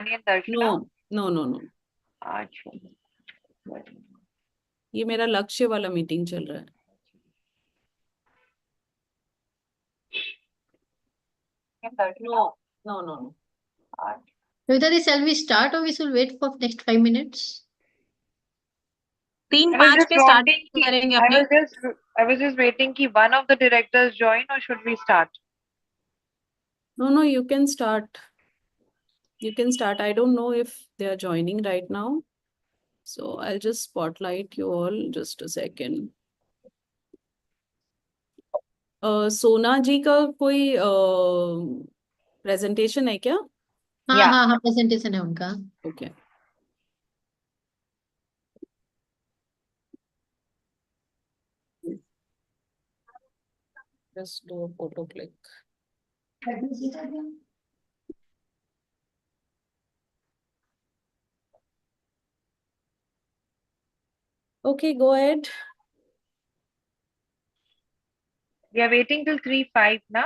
and Darshana? No. अच्छा, ये मेरा लक्ष्य वाला मीटिंग चल रहा है. No. Kavita, shall we start or we should wait for next 5 minutes? 3-5 पे start करेंगे अपने. I was just waiting कि one of the directors join or should we start? No, you can start. I don't know if they are joining right now. So I'll just spotlight you all just a second. सोना जी का कोई presentation है क्या? हाँ, presentation है उनका. Okay. Just do a photo click. Okay, go ahead. We are waiting till 3:05 na?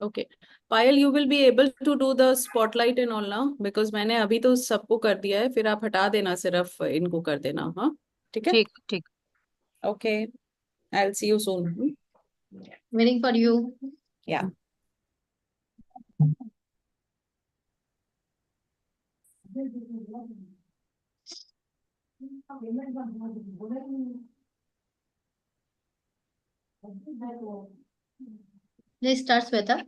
Okay. Payal, you will be able to do the spotlight and all now because मैंने अभी तो सबको कर दिया है, फिर आप हटा देना, सिर्फ इनको कर देना. हाँ, ठीक है? ठीक. Okay. I'll see you soon. Waiting for you. Yeah. Let's start, Sweta.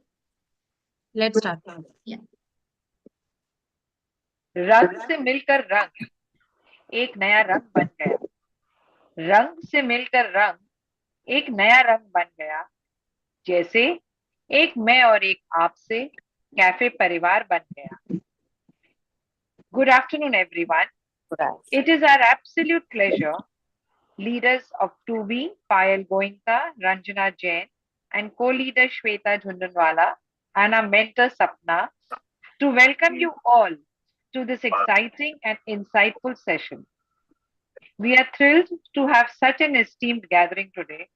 Let's start. Yeah. रंग से मिलकर रंग एक नया रंग बन गया. रंग से मिलकर रंग एक नया रंग बन गया. जैसे एक मैं और एक आप से कैफे परिवार बन गया. Good afternoon, everyone. It is our absolute pleasure, leaders of 2B, Payal Goenka, Ranjana Jain, and co-leader Shweta Jhunjhunwala, and our mentor Sapna, to welcome you all to this exciting and insightful session. We are thrilled to have such an esteemed gathering today,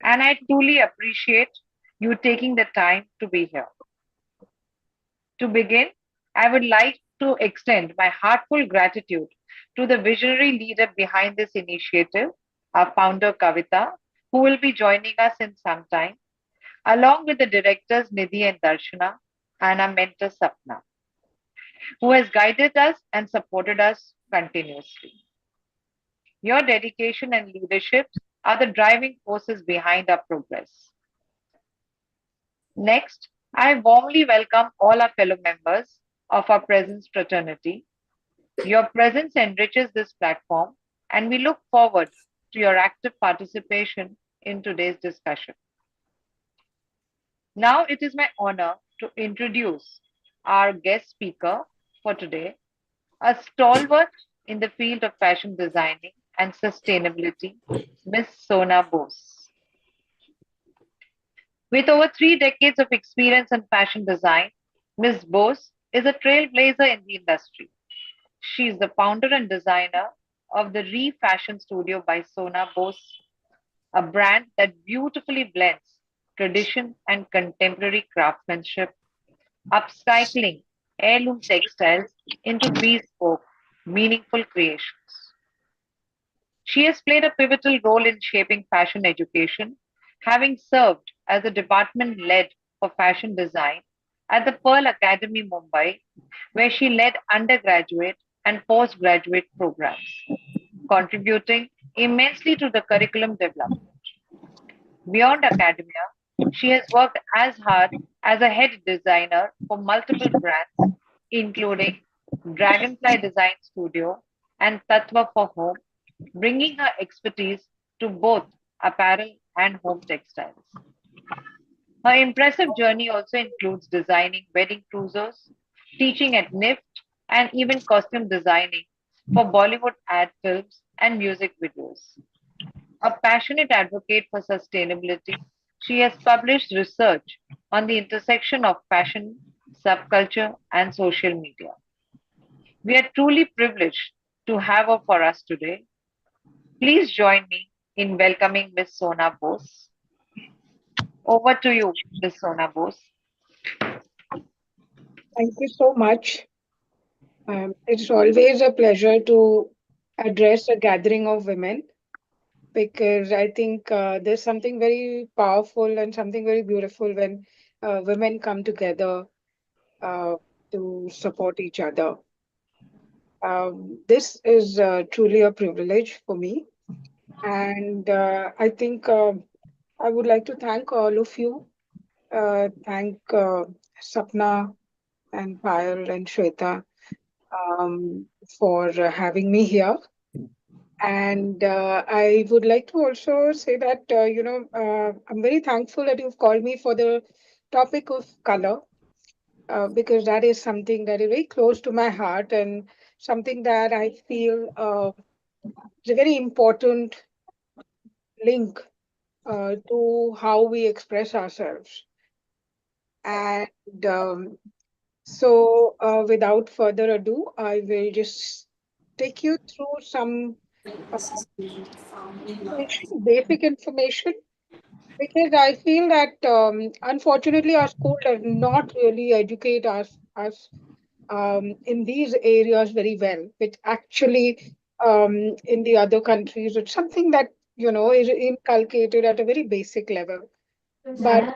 and I truly appreciate you taking the time to be here. To begin, I would like to extend my heartfelt gratitude to the visionary leader behind this initiative, our founder Kavita, who will be joining us in some time, along with the directors Nidhi and Darshana, and our mentor Sapna, who has guided us and supported us continuously. Your dedication and leadership are the driving forces behind our progress. Next, I warmly welcome all our fellow members of our Presence fraternity. Your presence enriches this platform, and we look forward to your active participation in today's discussion. Now it is my honor to introduce our guest speaker for today, a stalwart in the field of fashion designing and sustainability, Ms. Sona Bose. With over 3 decades of experience in fashion design, Ms. Bose is a trailblazer in the industry. She is the founder and designer of the Fashion Studio by Sona Bose, a brand that beautifully blends tradition and contemporary craftsmanship, upcycling heirloom textiles into bespoke, meaningful creations. She has played a pivotal role in shaping fashion education, having served as a department lead for fashion design at the Pearl Academy, Mumbai, where she led undergraduate and postgraduate programs, contributing immensely to the curriculum development. Beyond academia, she has worked as hard as a head designer for multiple brands, including Dragonfly Design Studio and Tatva for Home, bringing her expertise to both apparel and home textiles. Her impressive journey also includes designing wedding trousers, teaching at NIFT, and even costume designing for Bollywood ad films and music videos. A passionate advocate for sustainability, she has published research on the intersection of fashion, subculture, and social media. We are truly privileged to have her for us today. Please join me in welcoming Ms. Sona Bose. Over to you, Ms. Sona Bose. Thank you so much. It's always a pleasure to address a gathering of women because I think there's something very powerful and something very beautiful when women come together uh, to support each other. This is truly a privilege for me, and I think I would like to thank all of you. Thank Sapna and Payal and Shweta for having me here. And I would like to also say that, I'm very thankful that you've called me for the topic of color, because that is something that is very close to my heart and something that I feel is a very important link to how we express ourselves. And without further ado, I will just take you through some uh, basic information. Because I feel that unfortunately our school does not really educate us in these areas very well, which actually in the other countries it's something that is inculcated at a very basic level. But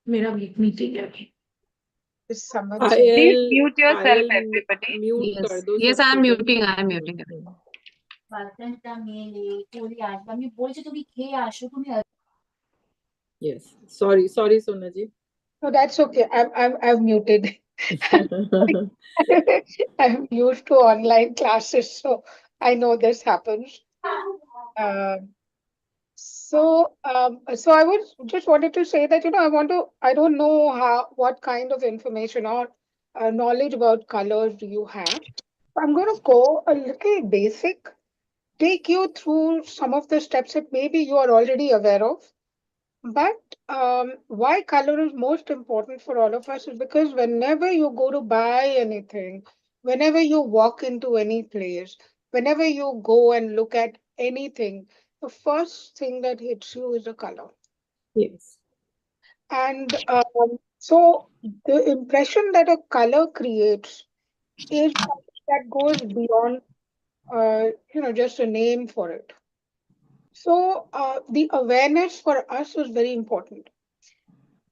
मेरा meeting है अभी. is someone saying Please I'll mute yourself, I'll everybody. mute कर Yes, दो yes, I am सबको तो. muting. I am muting. Yes. Sorry, Sona ji. no, that's okay. I've muted. I'm used to online classes, so I know this happens. Um so I was just wanted to say that, I don't know what kind of information or knowledge about colors do you have. I'm going to go a little basic, take you through some of the steps that maybe you are already aware of. But why color is most important for all of us is because whenever you go to buy anything, whenever you walk into any place, whenever you go and look at anything, the first thing that hits you is the color. Yes. And so the impression that a color creates is something that goes beyond, just a name for it. So the awareness for us is very important.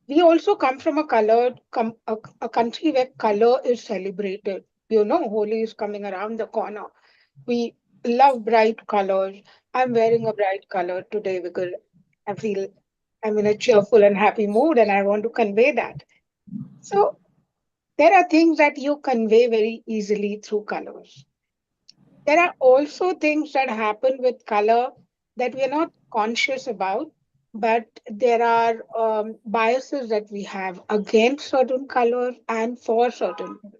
We also come from a country where color is celebrated. Holi is coming around the corner. We love bright colors. I'm wearing a bright color today because I feel I'm in a cheerful and happy mood and I want to convey that. So there are things that you convey very easily through colors. There are also things that happen with color that we are not conscious about, but there are biases that we have against certain colors and for certain colors.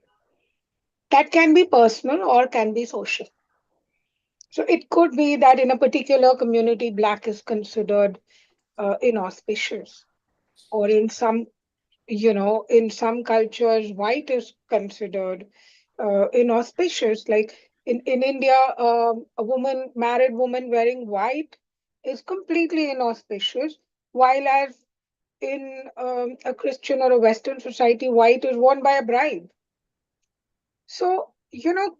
That can be personal or can be social. So it could be that in a particular community, black is considered inauspicious, or in some cultures, white is considered inauspicious. Like in India, married woman wearing white is completely inauspicious, while as in a Christian or a Western society, white is worn by a bride. So,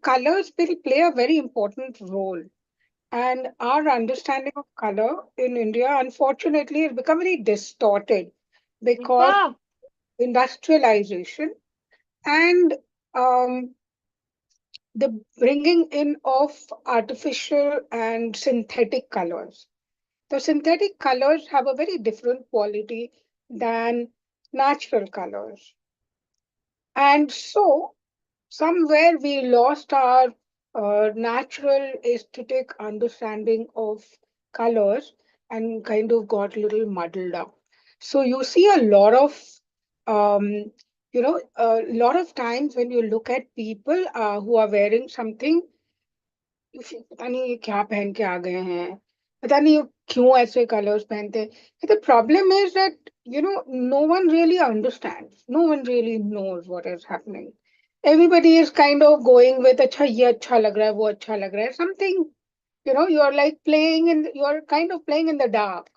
colors will play a very important role. And our understanding of color in India, unfortunately, has become very distorted because industrialization and um, the bringing in of artificial and synthetic colors. The synthetic colors have a very different quality than natural colors. And so, somewhere we lost our natural aesthetic understanding of colors and kind of got a little muddled up. So you see a lot of times when you look at people who are wearing something, you feel, पता नहीं ये क्या पहन के आ गए हैं, पता नहीं ये क्यों ऐसे colors पहनते हैं. The problem is that, no one really understands. No one really knows what is happening. Everybody is kind of going with अच्छा ये अच्छा लग रहा है वो अच्छा लग रहा है something, you're like you're kind of playing in the dark.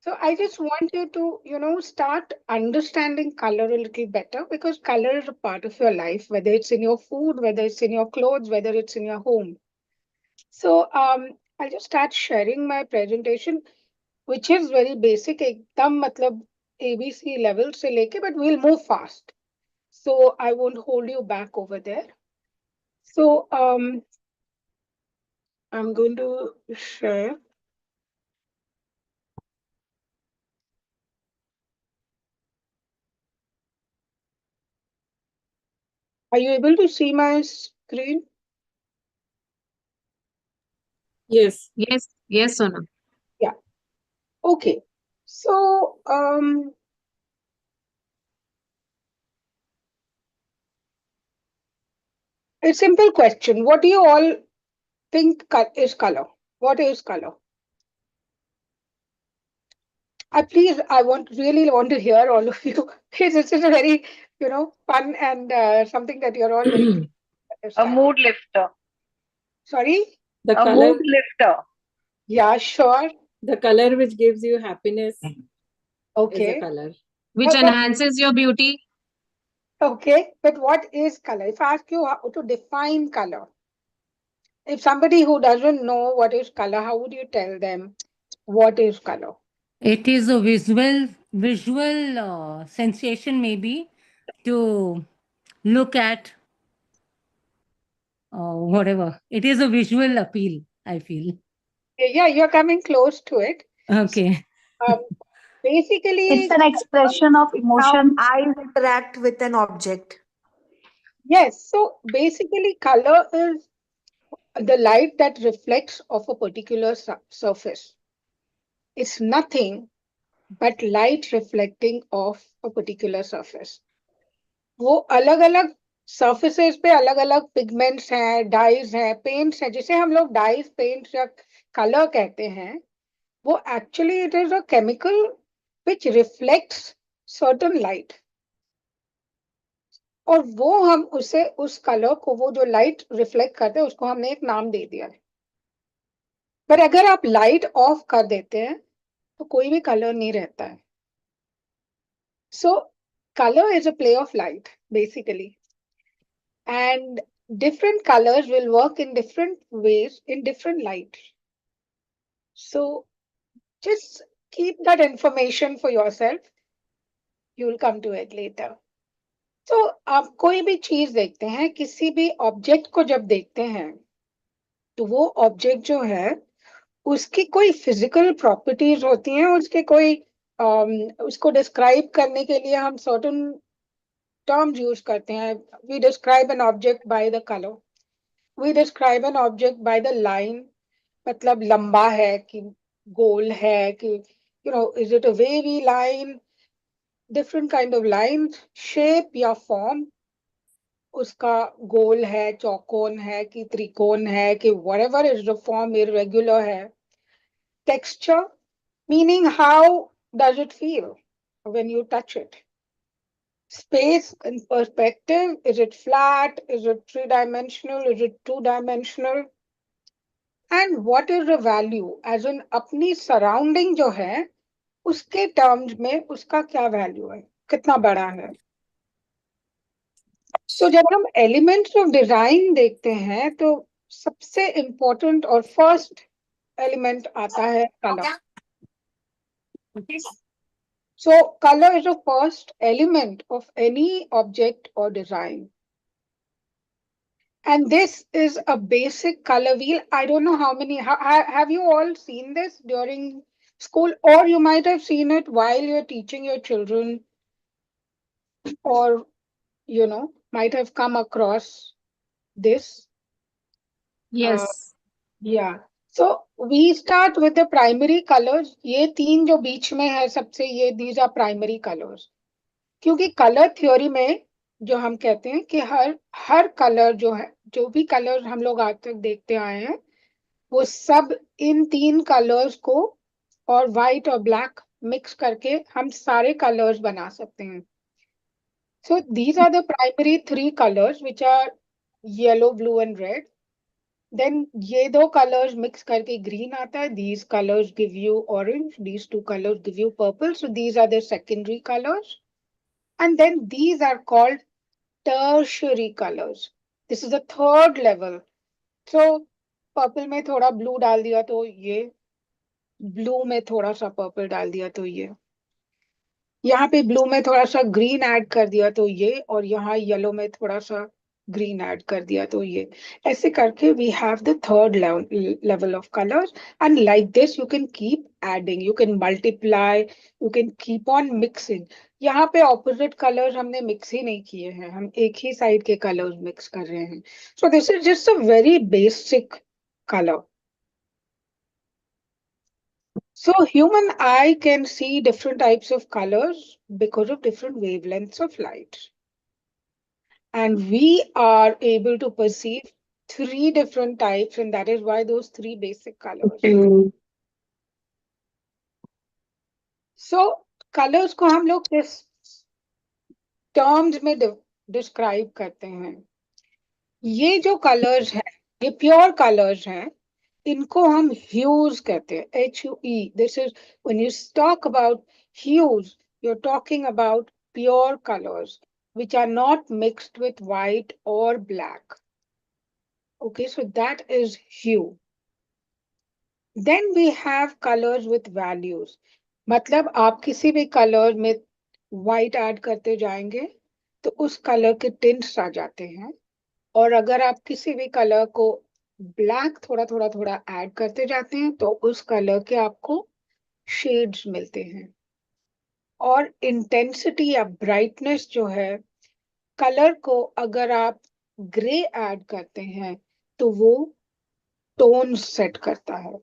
So I just want you to, start understanding color a little better, because color is a part of your life, whether it's in your food, whether it's in your clothes, whether it's in your home. So I'll just start sharing my presentation, which is very basic, एकदम मतलब ABC level से लेके, but we'll move fast. So I won't hold you back over there. So I'm going to share. Are you able to see my screen? Yes. Yes, Sona. Yeah. Okay. So a simple question. What do you all think is color? What is color? Please, I really want to hear all of you. This is a very, fun and something that you're all very keen to A understand. mood lifter. Sorry? The A color, mood lifter. Yeah, sure. the color which gives you happiness is a Okay. color. Which But enhances your beauty. okay, but what is color? If I ask you how to define color, if somebody who doesn't know what is color, how would you tell them what is color? It is a visual sensation, maybe, to look at whatever. It is a visual appeal, I feel. Yeah, you're coming close to it. So, Okay. um, It's basically, an expression of how, emotion. Eyes interact with an object. yes. So basically, color is the light that reflects off a particular surface. It's nothing but light reflecting off a particular surface. वो अलग अलग surfaces पे अलग अलग pigments हैं, dyes हैं, paints हैं, जिसे हम लोग dyes, paints या color कहते हैं, वो actually it is a chemical which reflects certain light. और वो हम उस कलर को, वो जो लाइट रिफ्लेक्ट करते हैं, उसको हमने एक नाम दे दिया है. पर अगर आप लाइट ऑफ कर देते हैं तो कोई भी कलर नहीं रहता है. So colour is a play of light basically, and different colors will work in different ways in different light. So just keep that information for yourself. You will come to it later. तो आप कोई भी चीज देखते हैं, किसी भी object को जब देखते हैं, तो वो ऑब्जेक्ट जो है उसकी कोई फिजिकल प्रॉपर्टीज होती हैं, उसके कोई उसको डिस्क्राइब करने के लिए हम सर्टेन टर्म्स यूज करते हैं. We describe an object by the colour, we describe an object by the line. मतलब लंबा है कि गोल है कि is it a wavy line, different kind of line, shape या फॉर्म. उसका गोल है, चौकोन है कि त्रिकोण है कि whatever is the form, irregular है. Texture, meaning how does it feel when you touch it? Space and perspective, is it flat, is it three-dimensional, is it two-dimensional? And what is the value, as in अपनी surrounding जो है उसके terms में उसका क्या value है, कितना बड़ा है. So जब हम elements of design देखते हैं तो सबसे important और first element आता है color. So color is the first element of any object or design. And this is a basic color wheel. I don't know how many, have you all seen this during school, or you might have seen it while you're teaching your children, or, might have come across this. Yes. Yeah. So we start with the primary colors. ये तीन जो बीच में है सबसे, ये these are primary colors. क्योंकि colour theory में जो हम कहते हैं कि हर कलर जो है, जो भी कलर हम लोग आज तक देखते आए हैं, वो सब इन तीन कलर्स को और व्हाइट और ब्लैक मिक्स करके हम सारे कलर्स बना सकते हैं. So these are the primary three colors, which are yellow, blue and red. Then ये दो colors mix करके green आता है. These colors give you orange. These two colors give you purple. So these are the secondary colors. And then these are called tertiary colors. This is the third level. So purple में थोड़ा blue डाल दिया तो ये, blue में थोड़ा सा purple डाल दिया तो ये, यहाँ पे ब्लू में थोड़ा सा ग्रीन ऐड कर दिया तो ये, और यहाँ येलो में थोड़ा सा ग्रीन ऐड कर दिया तो ये. ऐसे करके we have the third level of colours. And like this you can keep adding, you can multiply, you can keep on mixing. यहाँ पे ऑपोजिट कलर्स हमने मिक्स ही नहीं किए हैं, हम एक ही साइड के कलर्स मिक्स कर रहे हैं. So this is just a very basic color. So human eye can see different types of colors because of different wavelengths of light. And we are able to perceive three different types, and that is why those three basic colors. So colors को हम लोग किस terms में describe करते हैं? ये जो colors हैं, ये pure colors हैं, इनको हम hues कहते हैं. HUE. This is when you talk about hues, you're talking about pure colors which are not mixed with white or black. Okay, so that is hue. Then we have colors with values. मतलब आप किसी भी color में white add करते जाएंगे तो उस color के tints आ जाते हैं. और अगर आप किसी भी कलर को ब्लैक थोड़ा थोड़ा थोड़ा ऐड करते जाते हैं तो उस कलर के आपको शेड्स मिलते हैं. और इंटेंसिटी या ब्राइटनेस जो है, कलर को अगर आप ग्रे ऐड करते हैं तो वो टोन सेट करता है.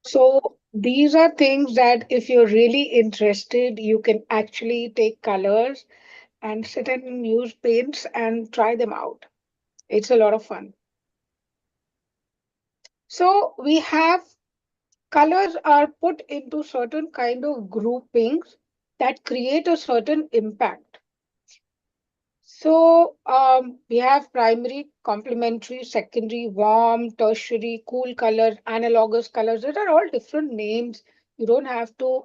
So these are things that if you're really interested, you can actually take colors and sit and use paints and try them out. It's a lot of fun. So we have colors are put into certain kind of groupings that create a certain impact. So we have primary, complementary, secondary, warm, tertiary, cool colors, analogous colors. These are all different names. You don't have to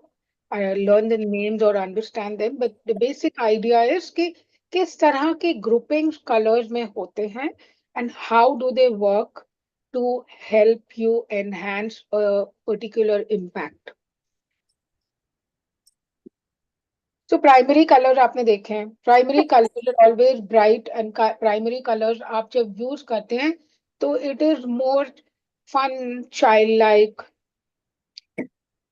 learn the names or understand them, but the basic idea is कि किस तरह के groupings colors में होते हैं and how do they work to help you enhance a particular impact. So primary colors आपने देखे हैं. Primary colors are always bright, and primary colors आप जब use करते हैं तो it is more fun, childlike.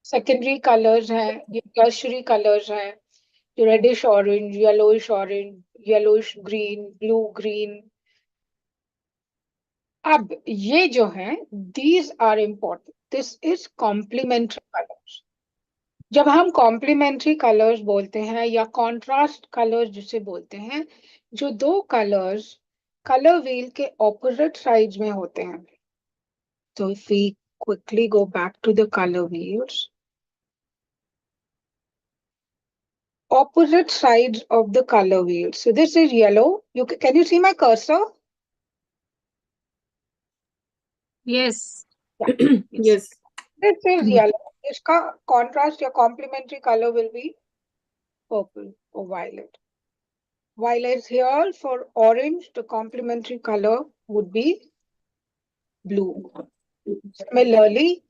Secondary colors हैं, ये tertiary colors हैं, ये reddish orange, yellowish green, blue green. अब ये जो हैं, these are important. This is complementary colors. जब हम कॉम्प्लीमेंट्री कलर्स बोलते हैं या कॉन्ट्रास्ट कलर्स जिसे बोलते हैं, जो दो कलर्स कलर व्हील के ऑपोजिट साइड्स में होते हैं. So if we quickly go back to the color wheels, opposite sides of the color wheel. So this is yellow. Can you see my cursor? Yes. Yes. This is yellow. इसका contrast या complementary color will be purple or violet. Violet here for orange, the complementary color would be blue. Similarly,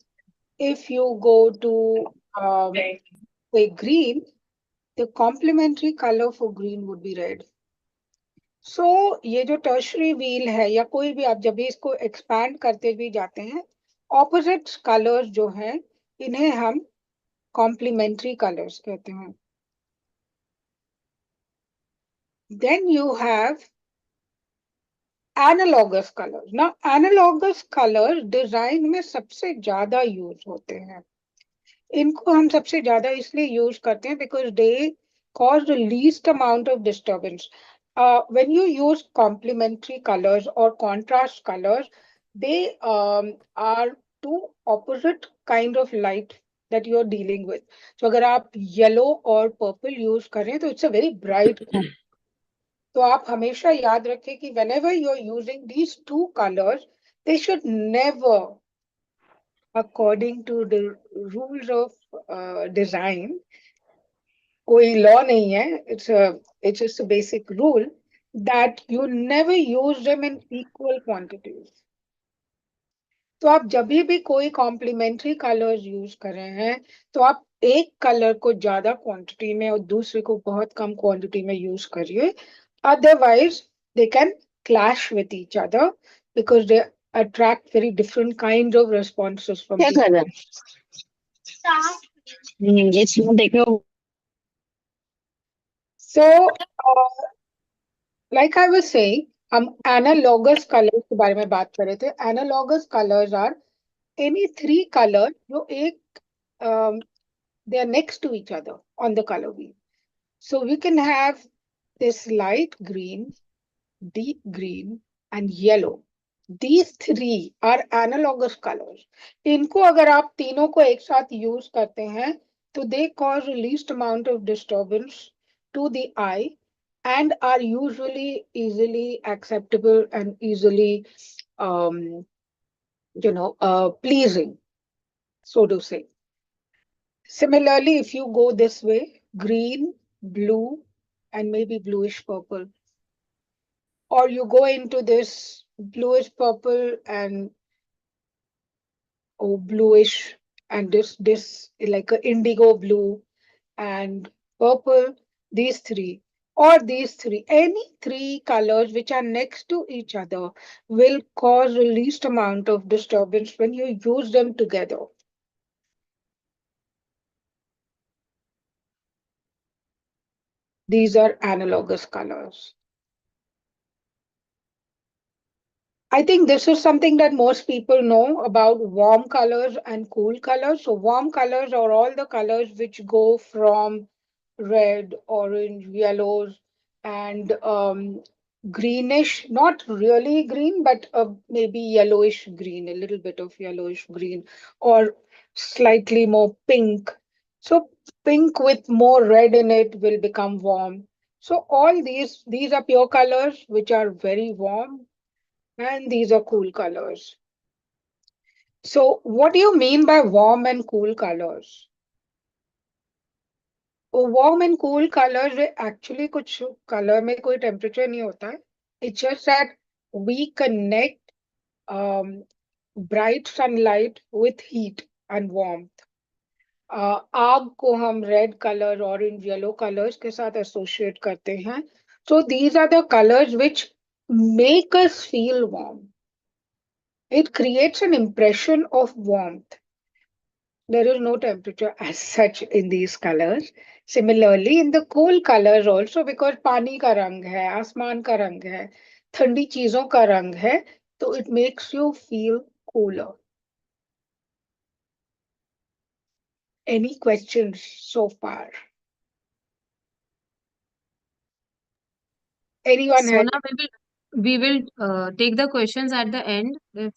if you go to say green, the complementary color for green would be red. So ये जो tertiary wheel है या कोई भी आप जब भी इसको expand करते भी जाते हैं, opposite colors जो हैं, इन्हें हम complementary colors कहते हैं. Then you have analogous colors. Now analogous colors design में सबसे ज्यादा use होते हैं. इनको हम सबसे ज्यादा इसलिए यूज करते हैं because they cause the least amount of disturbance. When you use complementary colors or contrast colors, they are two opposite kind of light that you're dealing with. So अगर आप yellow और purple use करें तो it's a very bright color. तो आप हमेशा याद रखें कि whenever you're using these two colors, they should never, according to the rules of design, कोई law नहीं है, it's just a basic rule that you never use them in equal quantities. तो आप जब भी कोई कॉम्प्लीमेंट्री कलर्स यूज कर रहे हैं तो आप एक कलर को ज्यादा क्वांटिटी में और दूसरे को बहुत कम क्वांटिटी में यूज करिए, otherwise they can clash with each other because they attract very different kinds of responses from क्या कर people. रहा है ये देखो So, like I was saying, हम analogous colors के बारे में बात कर रहे थे. Analogous colors are any three colors जो एक they are next to each other on the color wheel. So we can have this light green, deep green, and yellow. These three are analogous colors. इनको अगर आप तीनों को एक साथ use करते हैं, तो they cause the least amount of disturbance to the eye and are usually easily acceptable and easily, um, pleasing, so to say. Similarly, if you go this way, green, blue, and maybe bluish purple, or you go into this bluish purple and bluish, and this like a indigo blue and purple, these three, or these three, any three colors which are next to each other will cause the least amount of disturbance when you use them together. These are analogous colors. I think this is something that most people know about warm colors and cool colors. So warm colors are all the colors which go from red, orange, yellows, and greenish, not really green, but maybe yellowish green, a little bit of yellowish green, or slightly more pink. So pink with more red in it will become warm. So all these are pure colors which are very warm, and these are cool colors. So what do you mean by warm and cool colors? Warm and cool colors actually कुछ color में कोई temperature नहीं होता है. It's just that we connect bright sunlight with heat and warmth. आग को हम red color, orange, yellow colors के साथ associate करते हैं. So these are the colors which make us feel warm. It creates an impression of warmth. There is no temperature as such in these colors. Similarly, in the cool colors also, because पानी का रंग है, आसमान का रंग है, ठंडी चीजों का रंग है, तो it makes you feel cooler. Any questions so far? Anyone has? Sona, we will take the questions at the end if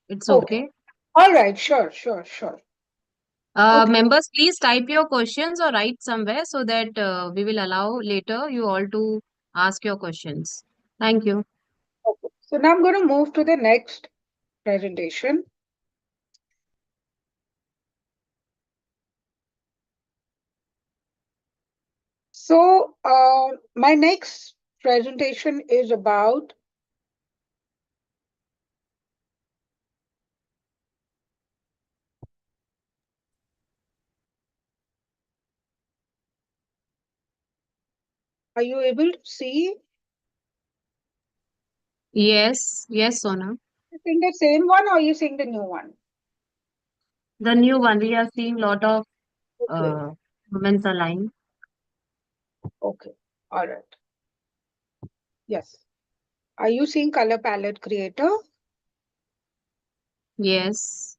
it's Okay. okay. All right. Sure. Okay. Members, please type your questions or write somewhere so that we will allow later you all to ask your questions. Thank you. Okay. So now I'm going to move to the next presentation. So my next presentation is about are you able to see? Yes, Sona. You seeing the same one or are you seeing the new one? The new one, we are seeing lot of Okay. women's aligned. Okay. All right. Yes. Are you seeing color palette creator? Yes.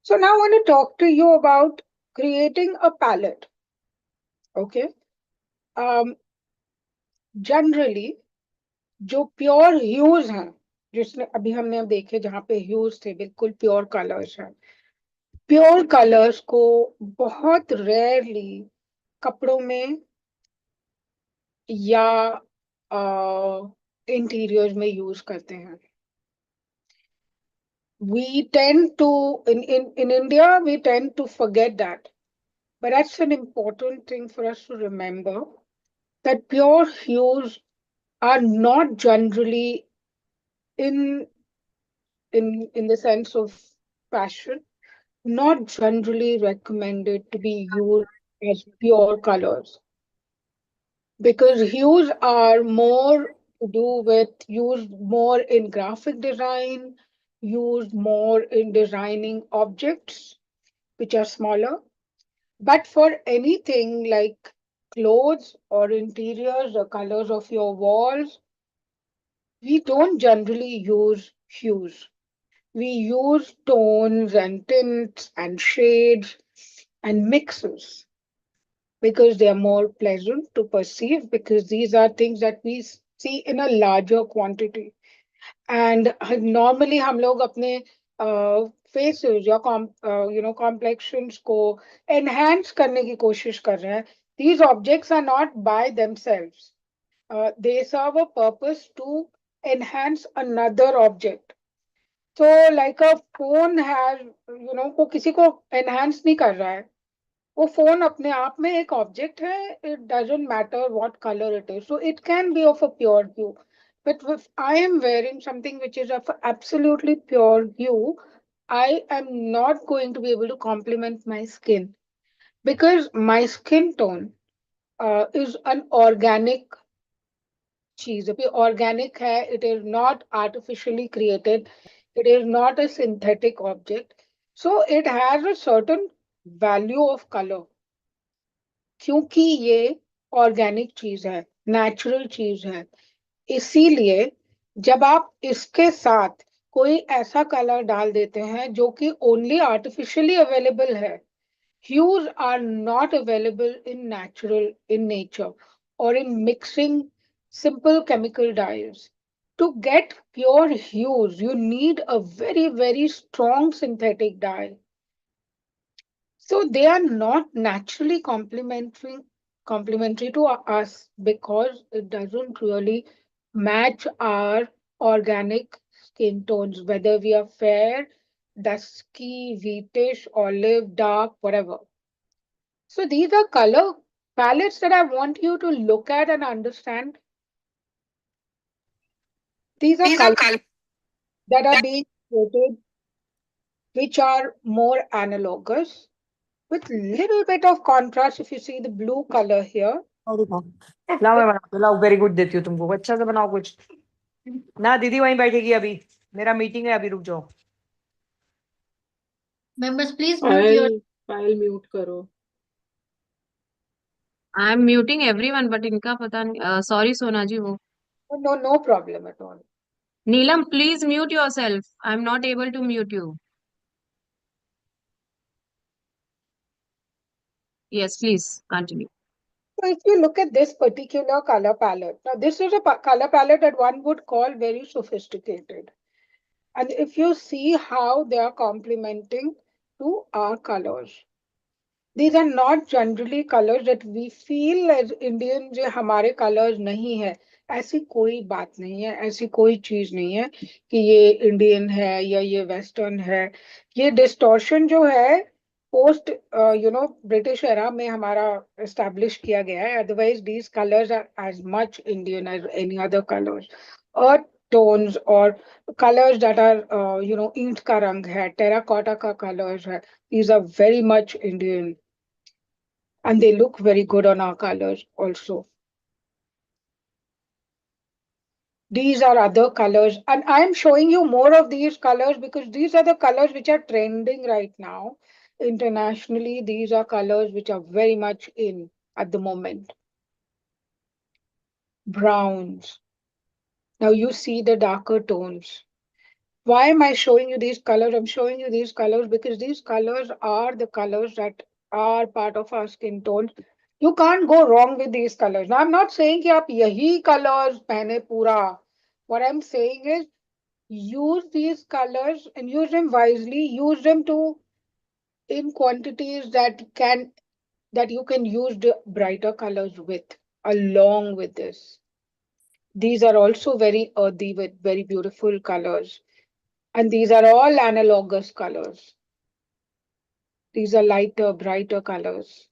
So now I want to talk to you about creating a palette. Okay. Generally, जो pure huge हैं, जिसने अभी हमने अब देखे जहाँ पे huge थे, बिल्कुल प्योर कलर्स हैं, प्योर कलर्स को बहुत रेयरली कपड़ों में या इंटीरियर्स में यूज करते हैं. we tend to, in India, we tend to forget that. But that's an important thing for us to remember, that pure hues are not generally in in the sense of fashion, not generally recommended to be used as pure colors, because hues are more to do with used more in graphic design, used more in designing objects which are smaller. But for anything like clothes or interiors or colors of your walls, we don't generally use hues. We use tones and tints and shades and mixes because they are more pleasant to perceive, because these are things that we see in a larger quantity. And normally हम लोग अपने faces या complexions को enhance करने की कोशिश कर रहे हैं. These objects are not by themselves. They serve a purpose to enhance another object. So like a phone has, को किसी को enhance नहीं कर रहा है. वो फोन अपने आप में एक ऑब्जेक्ट है. It doesn't matter what colour it is, so it can be of a pure hue. But if I am wearing something which is of absolutely pure hue, I am not going to be able to complement my skin, because my skin tone is an organic चीज. अभी organic है, it is not artificially created, it is not a synthetic object, so it has a certain value of color, क्योंकि ये organic चीज है, natural चीज है. इसीलिए जब आप इसके साथ कोई ऐसा कलर डाल देते हैं जो कि ओनली आर्टिफिशियली अवेलेबल है, hues are not available in natural, in nature, or in mixing simple chemical dyes. To get pure hues, you need a very, very strong synthetic dye. So they are not naturally complementary to us, because it doesn't really match our organic skin tones, whether we are fair, dusky, wheatish, olive, dark, whatever. So these are color palettes that I want you to look at and understand. These are colors that are being created, which are more analogous, with little bit of contrast. If you see the blue color here, लाओ मैं बनाती हूँ, लाओ very good देती हूँ तुमको, अच्छा से बनाओ कुछ. ना दीदी वहीं बैठेगी अभी, मेरा मीटिंग है अभी, रुक जाओ. Members, please mute your. File mute करो. I am muting everyone, but इनका पता नहीं. Sorry सोना जी वो. no problem at all. Neelam, please mute yourself. I am not able to mute you. Yes, please continue. So if you look at this particular color palette, now this is a color palette that one would call very sophisticated. And if you see how they are complementing to our colors, these are not generally colors that we feel as Indians ये हमारे colors नहीं है. ऐसी कोई बात नहीं है, ऐसी कोई चीज नहीं है कि ये इंडियन है या ये वेस्टर्न है. ये डिस्टॉर्शन जो है पोस्ट ब्रिटिश एरा में हमारा एस्टैब्लिश किया गया है. Otherwise these colours are as much Indian as any other colours. Earth tones और कलर्स दैट आर ईंट का रंग है, टेराकोटा का कलर्स है, these are very much Indian, and they look very good on our colors also. These are other colors, and I'm showing you more of these colors because these are the colors which are trending right now. Internationally, these are colors which are very much in at the moment. Browns. Now you see the darker tones. Why am I showing you these colors? I'm showing you these colors because these colors are the colors that are part of our skin tones. You can't go wrong with these colors. Now, I'm not saying कि आप यही colors पहने पूरा. What I'm saying is use these colors and use them wisely. Use them to in quantities that you can use the brighter colors with along with this. These are also very earthy with very beautiful colors. And these are all analogous colors. These are lighter, brighter colors.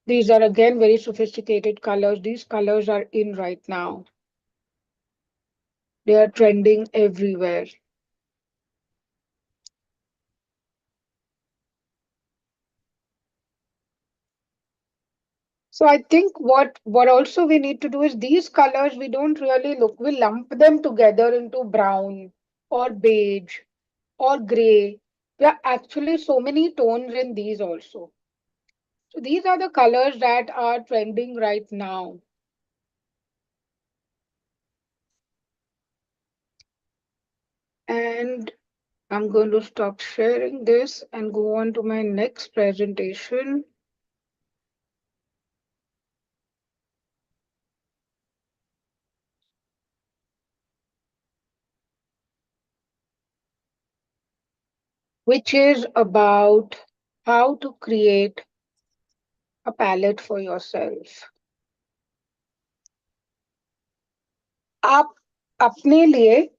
These are again very sophisticated colors. These colors are in right now. They are trending everywhere. So I think what also we need to do is these colors we don't really look, we lump them together into brown or beige or gray. There are actually so many tones in these also. So these are the colors that are trending right now. And I'm going to stop sharing this and go on to my next presentation. Which is about how to create a palette for yourself. आप अपने लिए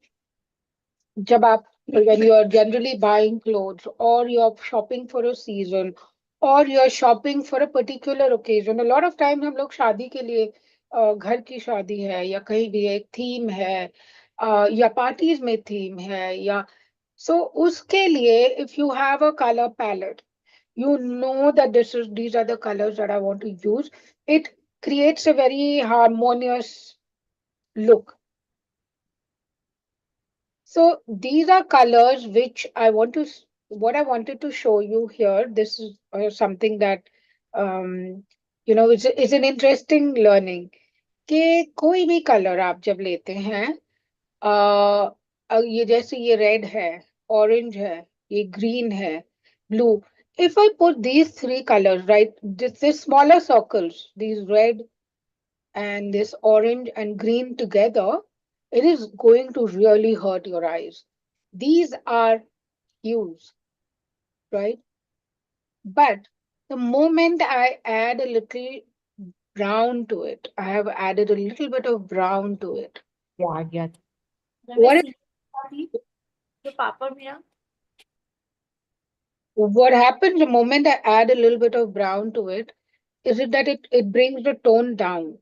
जब आप when you are generally buying clothes or you're shopping for a season or you're shopping for a particular occasion, a lot of time हम लोग शादी के लिए घर की शादी है या कहीं भी एक थीम है या पार्टीज में थीम है या so उसके लिए if you have a color palette, you know that these are the colors that I want to use. It creates a very harmonious look. So these are colors which what I wanted to show you here. This is something that, it's an interesting learning. कि कोई भी color आप जब लेते हैं, ये जैसे ये red है, orange है, ये green है, blue. If I put these three colors, right, this smaller circles, these red and this orange and green together, it is going to really hurt your eyes. These are hues, right? But the moment I add a little brown to it, I have added a little bit of brown to it. Yeah. What what happens the moment I add a little bit of brown to it is that it brings the tone down.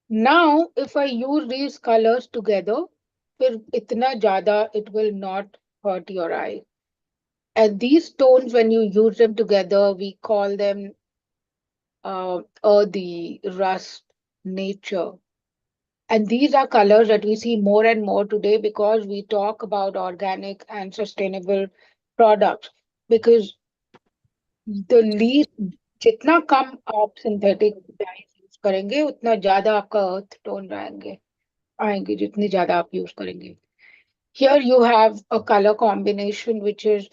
Now, if I use these colors together, फिर इतना ज़्यादा it will not hurt your eye. And these tones, when you use them together, we call them earthy, rust, nature. And these are colors that we see more and more today because we talk about organic and sustainable products. Because the least, जितना कम आप synthetic dies use करेंगे उतना ज्यादा आपका अर्थ tone आएंगे जितनी ज्यादा आप यूज करेंगे. Here you have a color combination which is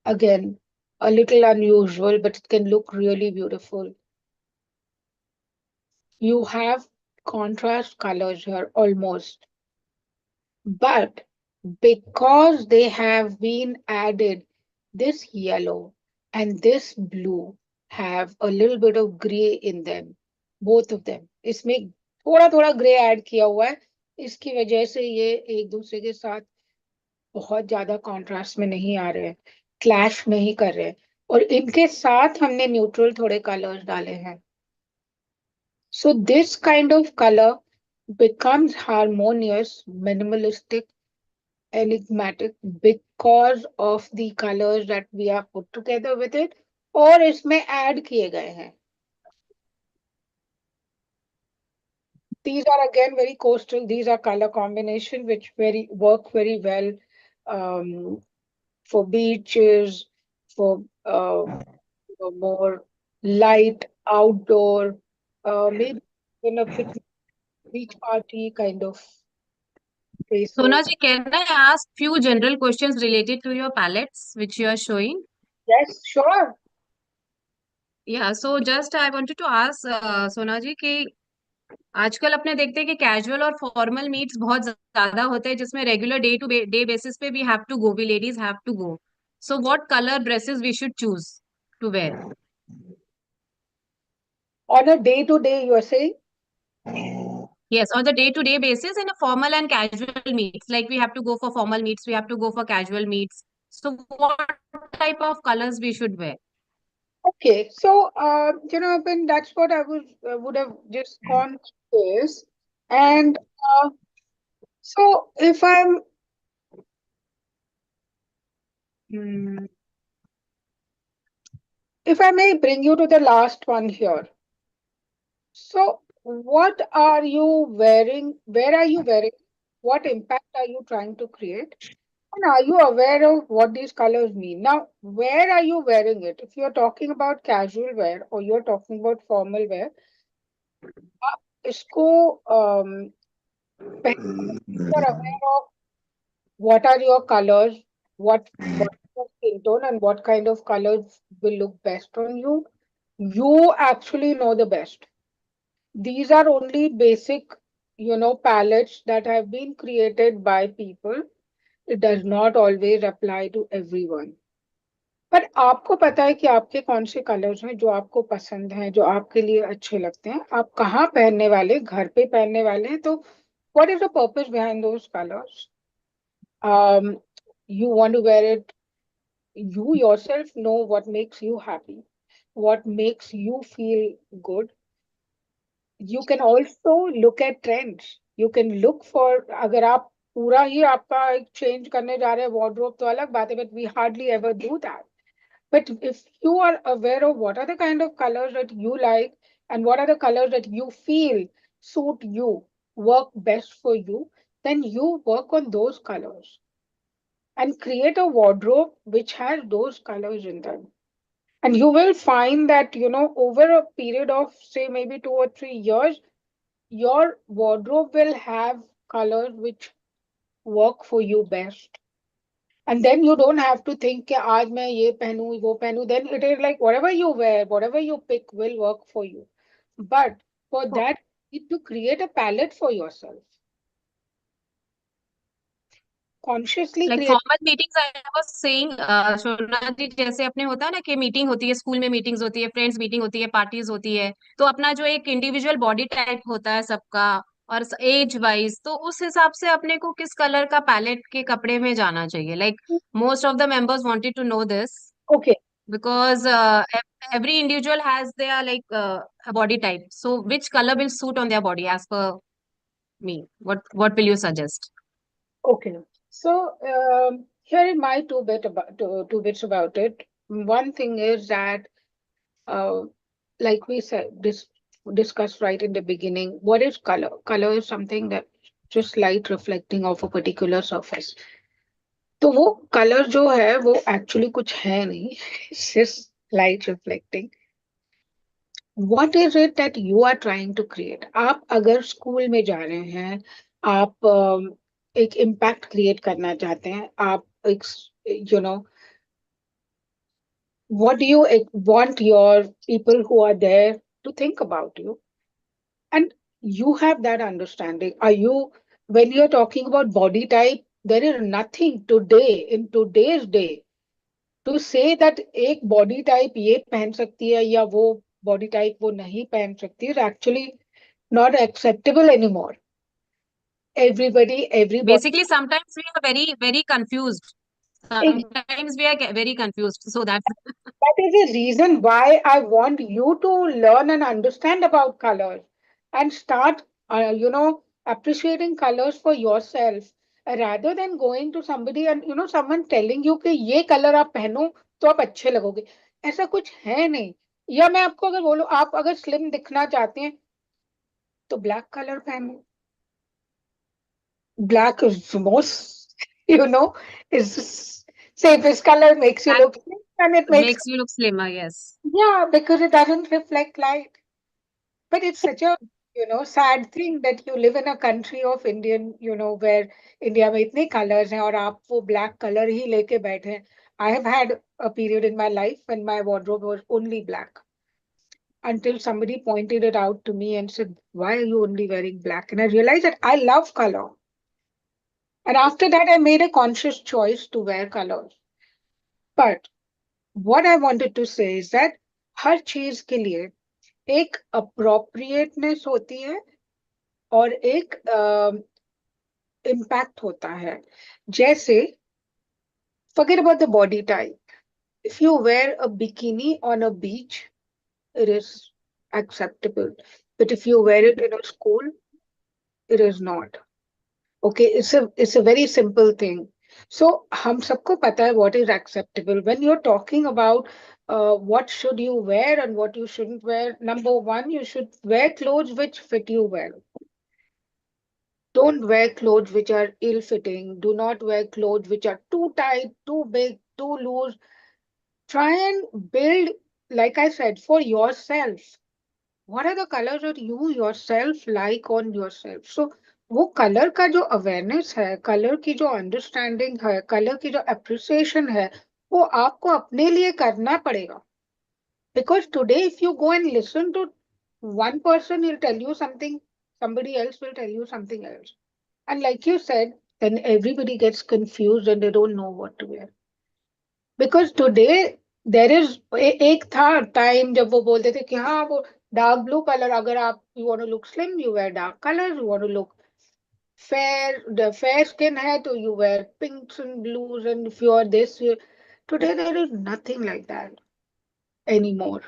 again a little unusual, but it can look really beautiful. You have contrast colors here almost, but because they have been added, this yellow and this blue have a little bit of gray in them, both of them. इसमें थोड़ा थोड़ा grey add किया हुआ है, इसकी वजह से ये एक दूसरे के साथ बहुत ज्यादा कॉन्ट्रास्ट में नहीं आ रहे हैं, क्लैश नहीं कर रहे हैं, और इनके साथ हमने न्यूट्रल थोड़े कलर्स डाले हैं. So this kind of color becomes harmonious, minimalistic, enigmatic because of the colors that we have put together with it और इसमें add किए गए हैं. These are again very coastal. These are color combination which work very well for beaches, for more light outdoor, maybe in a picnic beach party kind of places. Sona ji, can I ask few general questions related to your palettes which you are showing? Yes, sure. Yeah, so just I wanted to ask सोना जी कि आजकल अपने देखते हैं कि casual और formal meets बहुत ज्यादा होते हैं जिसमें regular day to day basis पे we have to go, we ladies have to go. So what colour dresses we should choose to wear? On a day to day, you are saying? Yes, on the day-to-day basis in a formal and casual meets. Like we have to go for formal meets, we have to go for casual meets. So what type of colors we should wear? Okay, so Ben, that's what I would have just gone through this. And so hmm, if I may bring you to the last one here. So what are you wearing? Where are you wearing? What impact are you trying to create? And are you aware of what these colors mean? Now, where are you wearing it? If you're talking about casual wear or you're talking about formal wear, आप इसको you're aware of what are your colors, what is your skin tone, and what kind of colors will look best on you. You actually know the best. These are only basic, palettes that have been created by people. It does not always apply to everyone. पर आपको पता है कि आपके कौन से colours हैं जो आपको पसंद हैं, जो आपके लिए अच्छे लगते हैं, आप कहाँ पहनने वाले, घर पे पहनने वाले हैं, तो what is the purpose behind those colors? You want to wear it, you yourself know what makes you happy, what makes you feel good. You can also look at trends. You can look for, अगर आप पूरा ही आपका एक change करने जा रहे हैं wardrobe तो अलग बात है, but we hardly ever do that. But if you are aware of what are the kind of colors that you like and what are the colors that you feel suit you, work best for you, then you work on those colors and create a wardrobe which has those colors in them. And you will find that, over a period of, say, maybe 2 or 3 years, your wardrobe will have colors which work for you best. And then you don't have to think कि आज मैं ये पहनूं वो पहनूं. Then it is like whatever you wear, whatever you pick will work for you. But for For- that, you need to create a palette for yourself. Consciously Like create. formal meetings, I was saying, Shona जी, जैसे अपने होता है ना कि meeting होती है, school में meetings होती है, फ्रेंड्स मीटिंग होती है, पार्टीज होती है, तो अपना जो एक इंडिविजुअल बॉडी टाइप होता है सबका और एज वाइज, तो उस हिसाब से अपने को किस कलर का पैलेट के कपड़े में जाना चाहिए. Like most of the members wanted to know this Okay. because every individual has their like a body type. So which color will suit on their body as per me? What will you suggest? Okay. So here are my two bits about it. One thing is that, uh, like we said, discussed right in the beginning, what is color? Color is something that just light reflecting off a particular surface. तो वो colour जो है वो actually कुछ है नहीं. It's just light reflecting. What is it that you are trying to create? आप अगर स्कूल में जा रहे हैं, आप एक इम्पैक्ट क्रिएट करना चाहते हैं, आप एक, you know what do you want your people who are there to think about you? And you have that understanding. Are you, when you're talking about body type, there is nothing today, in today's day, to say that एक body type ये पहन सकती है या वो body type वो नहीं पहन सकती is actually not acceptable anymore. Everybody. Basically, sometimes we are very, very confused. Sometimes we are very confused. So that's That is a reason why I want you to learn and understand about colors and start, appreciating colors for yourself, rather than going to somebody and, someone telling you कि ये color आप पहनो तो आप अच्छे लगोगे. ऐसा कुछ है नहीं. या मैं आपको अगर बोलूं, आप अगर स्लिम दिखना चाहते हैं तो ब्लैक कलर पहनो. Black is most, is safest color, makes you that look slim, and it makes, makes you look slimmer. Yes. yeah, because it doesn't reflect light. But it's such a, sad thing that you live in a country of Indian, where India में इतने colors हैं और आप वो black color ही लेके बैठे हैं. I have had a period in my life when my wardrobe was only black, until somebody pointed it out to me and said, "Why are you only wearing black?" And I realized that I love color. And after that, I made a conscious choice to wear colors. But what I wanted to say is that हर चीज के लिए एक appropriateness होती है और एक impact होता है. जैसे forget about the body type. If you wear a bikini on a beach, it is acceptable. But if you wear it in a school, it is not. Okay, it's a very simple thing. So हम सबको पता है what is acceptable. When you're talking about what should you wear and what you shouldn't wear, number one, you should wear clothes which fit you well. Don't wear clothes which are ill-fitting. Do not wear clothes which are too tight, too big, too loose. Try and build, like I said, for yourself. What are the colors that you yourself like on yourself? So वो colour का जो awareness है, colour की जो understanding है, colour की जो appreciation है, वो आपको अपने लिए करना पड़ेगा. Because today, if you go and listen to one person, he'll tell you something, somebody else will tell you something else. And like you said, then everybody gets confused and they don't know what to wear. Because today there is एक था time जब वो बोलते थे कि हाँ वो dark blue colour, अगर आप you want to look slim you wear dark colour, you want to look fair skin hai to you wear pinks and blues, and if you are this today there is nothing like that anymore.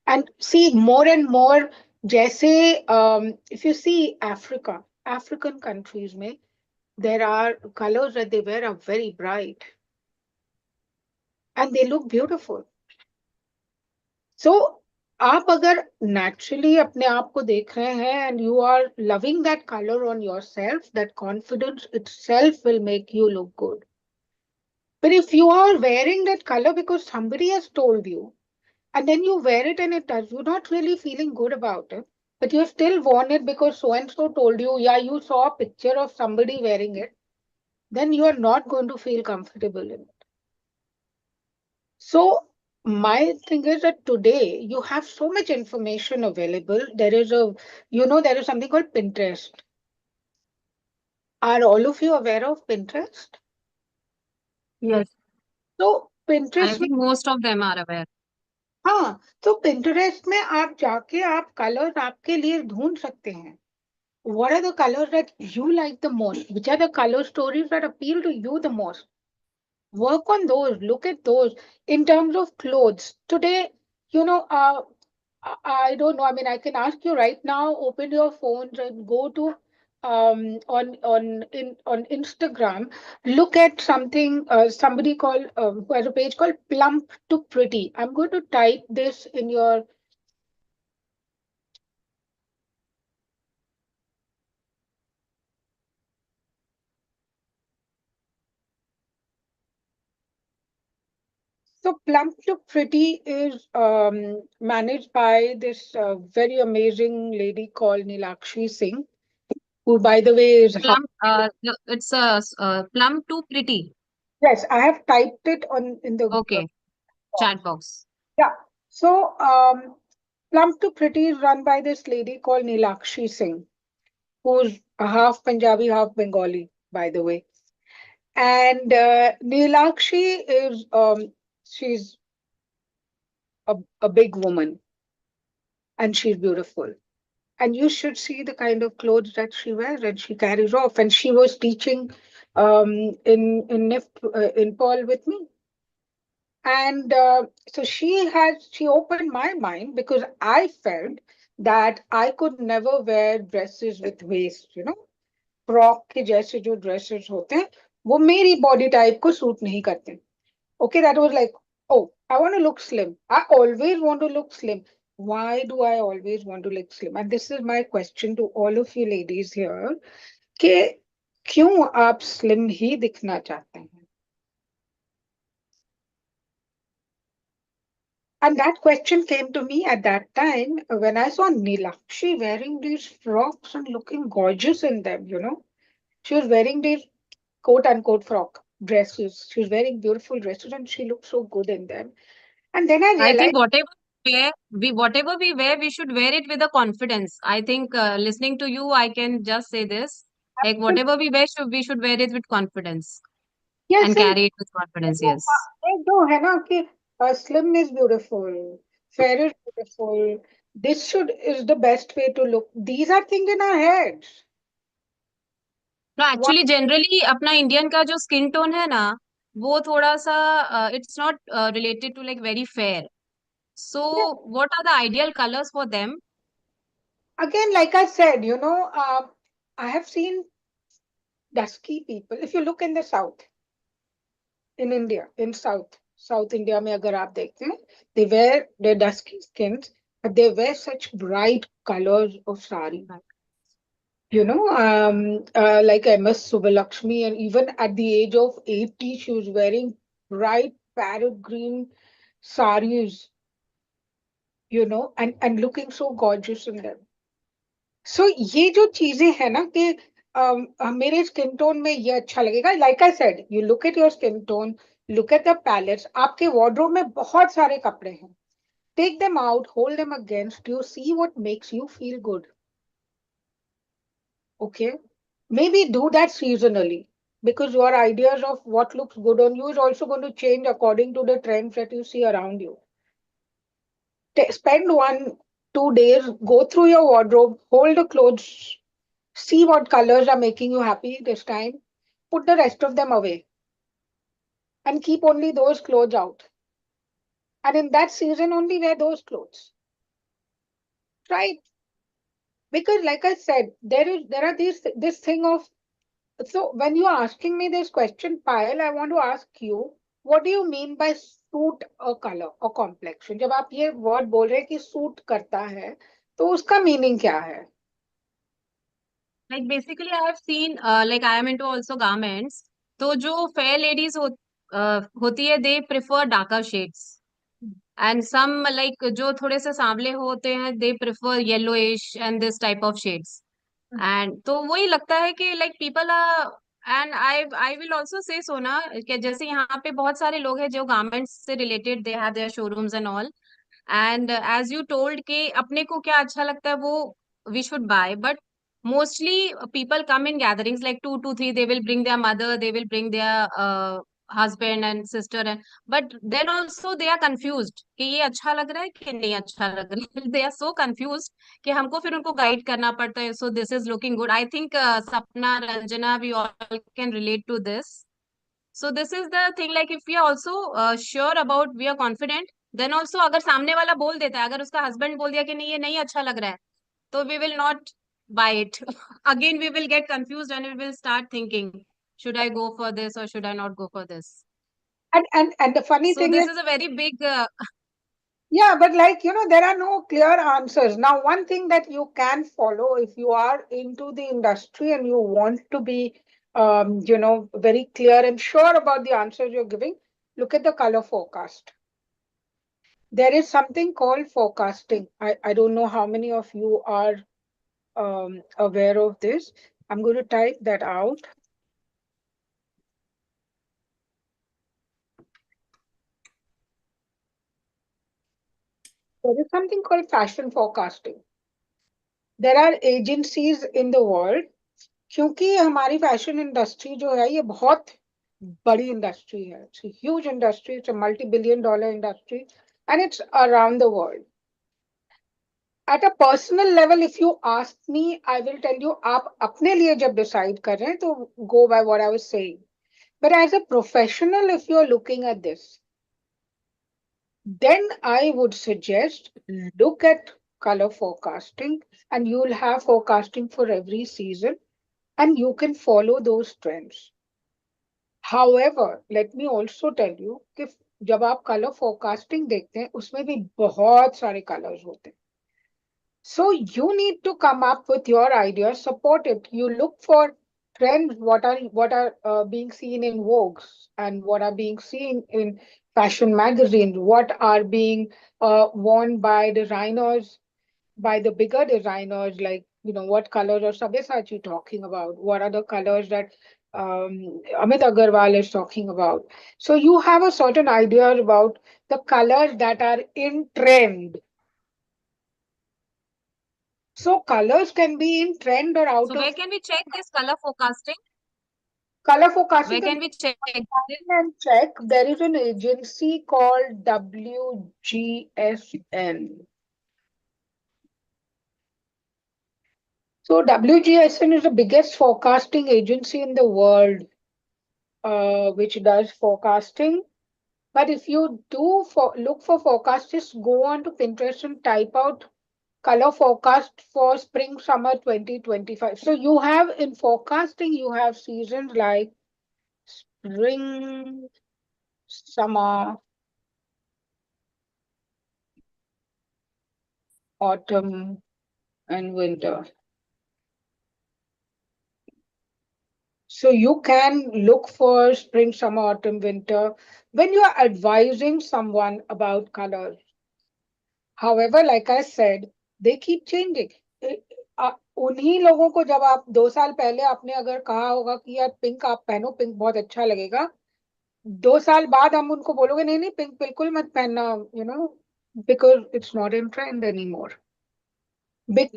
And see more and more, jaise if you see African countries mein, there are colors that they wear are very bright and they look beautiful. So आप अगर naturally अपने आप को देख रहे हैं and you are loving that color on yourself, that confidence itself will make you look good. But if you are wearing that color because somebody has told you, and then you wear it and it does, you're not really feeling good about it, but you still worn it because so and so told you, yeah, you saw a picture of somebody wearing it, then you are not going to feel comfortable in it. So my thing is that today you have so much information available. There is there is something called Pinterest. Are all of you aware of Pinterest? Yes, So I Pinterest में, think most of them are aware. हाँ, तो Pinterest में आप जाके आप colours आपके लिए ढूंढ सकते हैं. What are the colors that you like the most? Which are the color stories that appeal to you the most? Work on those, look at those. In terms of clothes today, you know I don't know, I mean, I can ask you right now, open your phones and go to on Instagram, look at something, somebody called who has a page called Plump to Pretty. I'm going to type this in your. So Plump to Pretty is managed by this very amazing lady called Nilakshi Singh, who, by the way, is It's plum too pretty. yes, I have typed it on in the Okay, chat box. yeah. So Plump to Pretty is run by this lady called Nilakshi Singh, who's a half Punjabi, half Bengali, by the way. And Nilakshi is she's a big woman and she's beautiful. And you should see the kind of clothes that she wears and she carries off. And she was teaching in NIF in Paul with me. And so she opened my mind because I felt that I could never wear dresses with waist, frock के जैसे जो dresses होते हैं वो मेरी body type को suit नहीं करते. Okay, that was like, oh, I want to look slim. I always want to look slim. Why do I always want to look slim? And this is my question to all of you ladies here, कि क्यों आप slim ही दिखना चाहते हैं? And that question came to me at that time when I saw Nilakshi wearing these frocks and looking gorgeous in them, She was wearing these quote unquote frock dresses. She was wearing beautiful dresses and she looked so good in them. And then I I think realized, whatever we wear, we should wear it with a confidence. I think listening to you, I can just say this. Like whatever we wear, we should wear it with confidence yes, and and carry it with confidence. Yes. एक जो है ना कि slim is beautiful, fair is beautiful. This should is the best way to look. These are things in our heads. तो actually generally अपना Indian का जो skin tone है ना, वो थोड़ा सा it's not related to like very fair. So what are the ideal colors for them? Again, like I said, I have seen dusky people. If you look in the south, in India, in South India, में अगर आप देखते हैं, they wear their dusky skins, but they wear such bright colors of sari. Like MS Subbalakshmi, and even at the age of 80, she was wearing bright parrot green saris, and looking so gorgeous in them. So ये जो चीजें हैं ना कि मेरे skin tone में ये अच्छा लगेगा, like I said, you look at your skin tone, look at the palettes. आपके वार्डरोब में बहुत सारे कपड़े हैं, take them out, hold them against you, see what makes you feel good. Okay, maybe do that seasonally, because your ideas of what looks good on you is also going to change according to the trends that you see around you. Spend 1-2 days, go through your wardrobe, hold the clothes, see what colors are making you happy this time, put the rest of them away, and keep only those clothes out. And in that season, only wear those clothes. Right? Because, like I said, there are this thing of. So when you are asking me this question, Payal, I want to ask you, what do you mean by suit a color or complexion? जब आप ये word बोल रहे हैं कि suit करता है, तो उसका meaning क्या है? Like basically I have seen like I am into also garments. तो जो fair ladies होती है, they prefer darker shades. And some like जो थोड़े से सांवले होते हैं, they prefer yellowish and this type of shades. And तो वही लगता है कि like people are, and I will also say सोना कि जैसे यहाँ पे बहुत सारे लोग हैं जो garments से related, they have their showrooms and all. And as you told कि अपने को क्या अच्छा लगता है वो we should buy, but mostly people come in gatherings like 2 to 3, they will bring their mother, they will bring their husband and sister, and but then also they are confused कि ये अच्छा लग रहा है कि नहीं अच्छा लग रहा है. They are so confused कि हमको फिर उनको गाइड करना पड़ता है. So this is looking good. I think Sapna, Ranjana, we all can relate to this. So this is the thing, like if we are also sure about, we are confident, then also अगर सामने वाला बोल देता है, अगर उसका husband बोल दिया कि नहीं ये नहीं अच्छा लग रहा है, तो we will not buy it. Again we will get confused and we will start thinking, should I go for this or should I not go for this? And the funny So thing this is, is a very big yeah, but like, there are no clear answers. Now, one thing that you can follow if you are into the industry and you want to be, very clear and sure about the answers you're giving, look at the color forecast. There is something called forecasting. I don't know how many of you are aware of this. I'm going to type that out. There is something called fashion forecasting. There are agencies in the world, क्योंकि हमारी fashion industry जो है ये बहुत बड़ी industry है. It's a huge industry, it's a multi-billion-dollar industry, and it's around the world. At a personal level, if you ask me, I will tell you, आप अपने लिए जब decide कर रहे हैं तो go by what I was saying. But as a professional, if you're looking at this, then I would suggest look at color forecasting, and you'll have forecasting for every season, and you can follow those trends. However, let me also tell you कि जब आप color forecasting देखते हैं, उसमें भी बहुत सारे colors होते हैं. So you need to come up with your ideas, support it. You look for trends, what are being seen in Vogues and what are being seen in fashion magazines, what are being worn by designers, by the bigger designers, like, what colors are Sabyasachi talking about? What are the colors that Amit Agarwal is talking about? So you have a certain idea about the colors that are in trend. So colors can be in trend or out so of where can we check this color forecasting? color forecasting. Where can we check this? And check. There is an agency called WGSN. So WGSN is the biggest forecasting agency in the world, which does forecasting. But if you do look for forecast, just go on to Pinterest and type out color forecast for spring summer 2025. So you have in forecasting, you have seasons like spring, summer, autumn, and winter. So you can look for spring, summer, autumn, winter when you are advising someone about colors. However, like I said, they keep changing. उन्हीं लोगों को जब आप 2 साल पहले आपने अगर कहा होगा कि यार पिंक आप पहनो, पिंक बहुत अच्छा लगेगा, 2 साल बाद हम उनको बोलोगे नहीं नहीं पिंक बिल्कुल मत पहनना, because it's not in trend anymore.